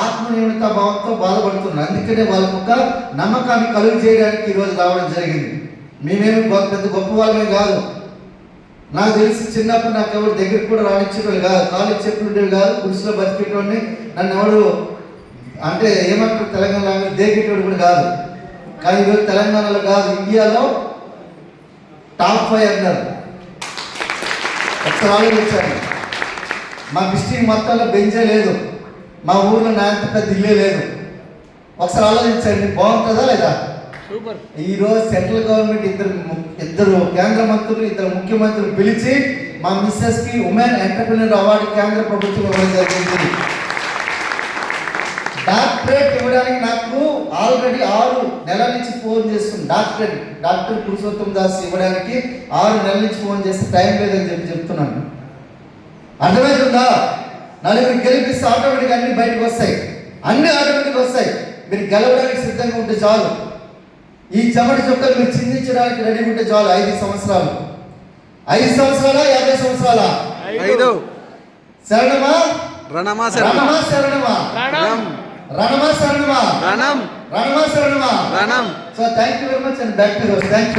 ఆత్మన్యూనత భావంతో బాధపడుతున్నారు. అందుకనే వాళ్ళకు ఒక నమ్మకాన్ని కలుగు చేయడానికి ఈరోజు రావడం జరిగింది. మేమేమి పెద్ద గొప్ప వాళ్ళమే కాదు. నాకు తెలిసి చిన్నప్పుడు నాకు ఎవరు దగ్గరికి కూడా రానిచ్చేటోళ్ళు కాదు, కాలేజ్ చెప్పులుండేవి కాదు, గుడిసెలో బతికేటోడిని. నన్ను ఎవరు అంటే ఏమంటారు తెలంగాణ దేకేటోడు కూడా కాదు. కానీ ఈరోజు తెలంగాణలో కాదు, ఇండియాలో టాప్ 5 అన్నారు. ఒకసారి ఆలోచించాను. మా డిస్ట్రిక్ట్ మొత్తంలో బెంచే లేదు, మా ఊర్లో నా అంత పెద్ద ఇల్లే లేదు. ఒకసారి ఆలోచించండి, బాగుంటుందా లేదా? ఈరోజు సెంట్రల్ గవర్నమెంట్ ఇద్దరు కేంద్ర మంత్రులు, 2 ముఖ్యమంత్రులు పిలిచి మా మిస్సెస్కి ఉమెన్ ఎంటర్ప్రినర్ అవార్డు కేంద్ర ప్రభుత్వం ఇవ్వడం జరిగింది. డాక్టరేట్ ఇవ్వడానికి నాకు ఆల్రెడీ 6 నెలల నుంచి ఫోన్ చేస్తుంది. డాక్టర్ పురుషోత్తం దాస్ ఇవ్వడానికి 6 నెలల నుంచి ఫోన్ చేస్తే టైం లేదని చెప్తున్నాను. అర్థమవుతుందా? నలుగురు గెలిపిస్తే ఆటోమేటిక్ అన్ని బయటకు వస్తాయి, అన్ని ఆటోమేటిక్ వస్తాయి. మీరు గెలవడానికి సిద్ధంగా ఉంటే చాలు. ఈ చెమటి చుక్కలు మీరు చిందించడానికి రెడీ ఉంటే చాలు. 5 సంవత్సరాలు 5 సంవత్సరాలా 50 సంవత్సరాలా? 5 శరణమా రణమా శరణమా. So thank you very much and back to thank you.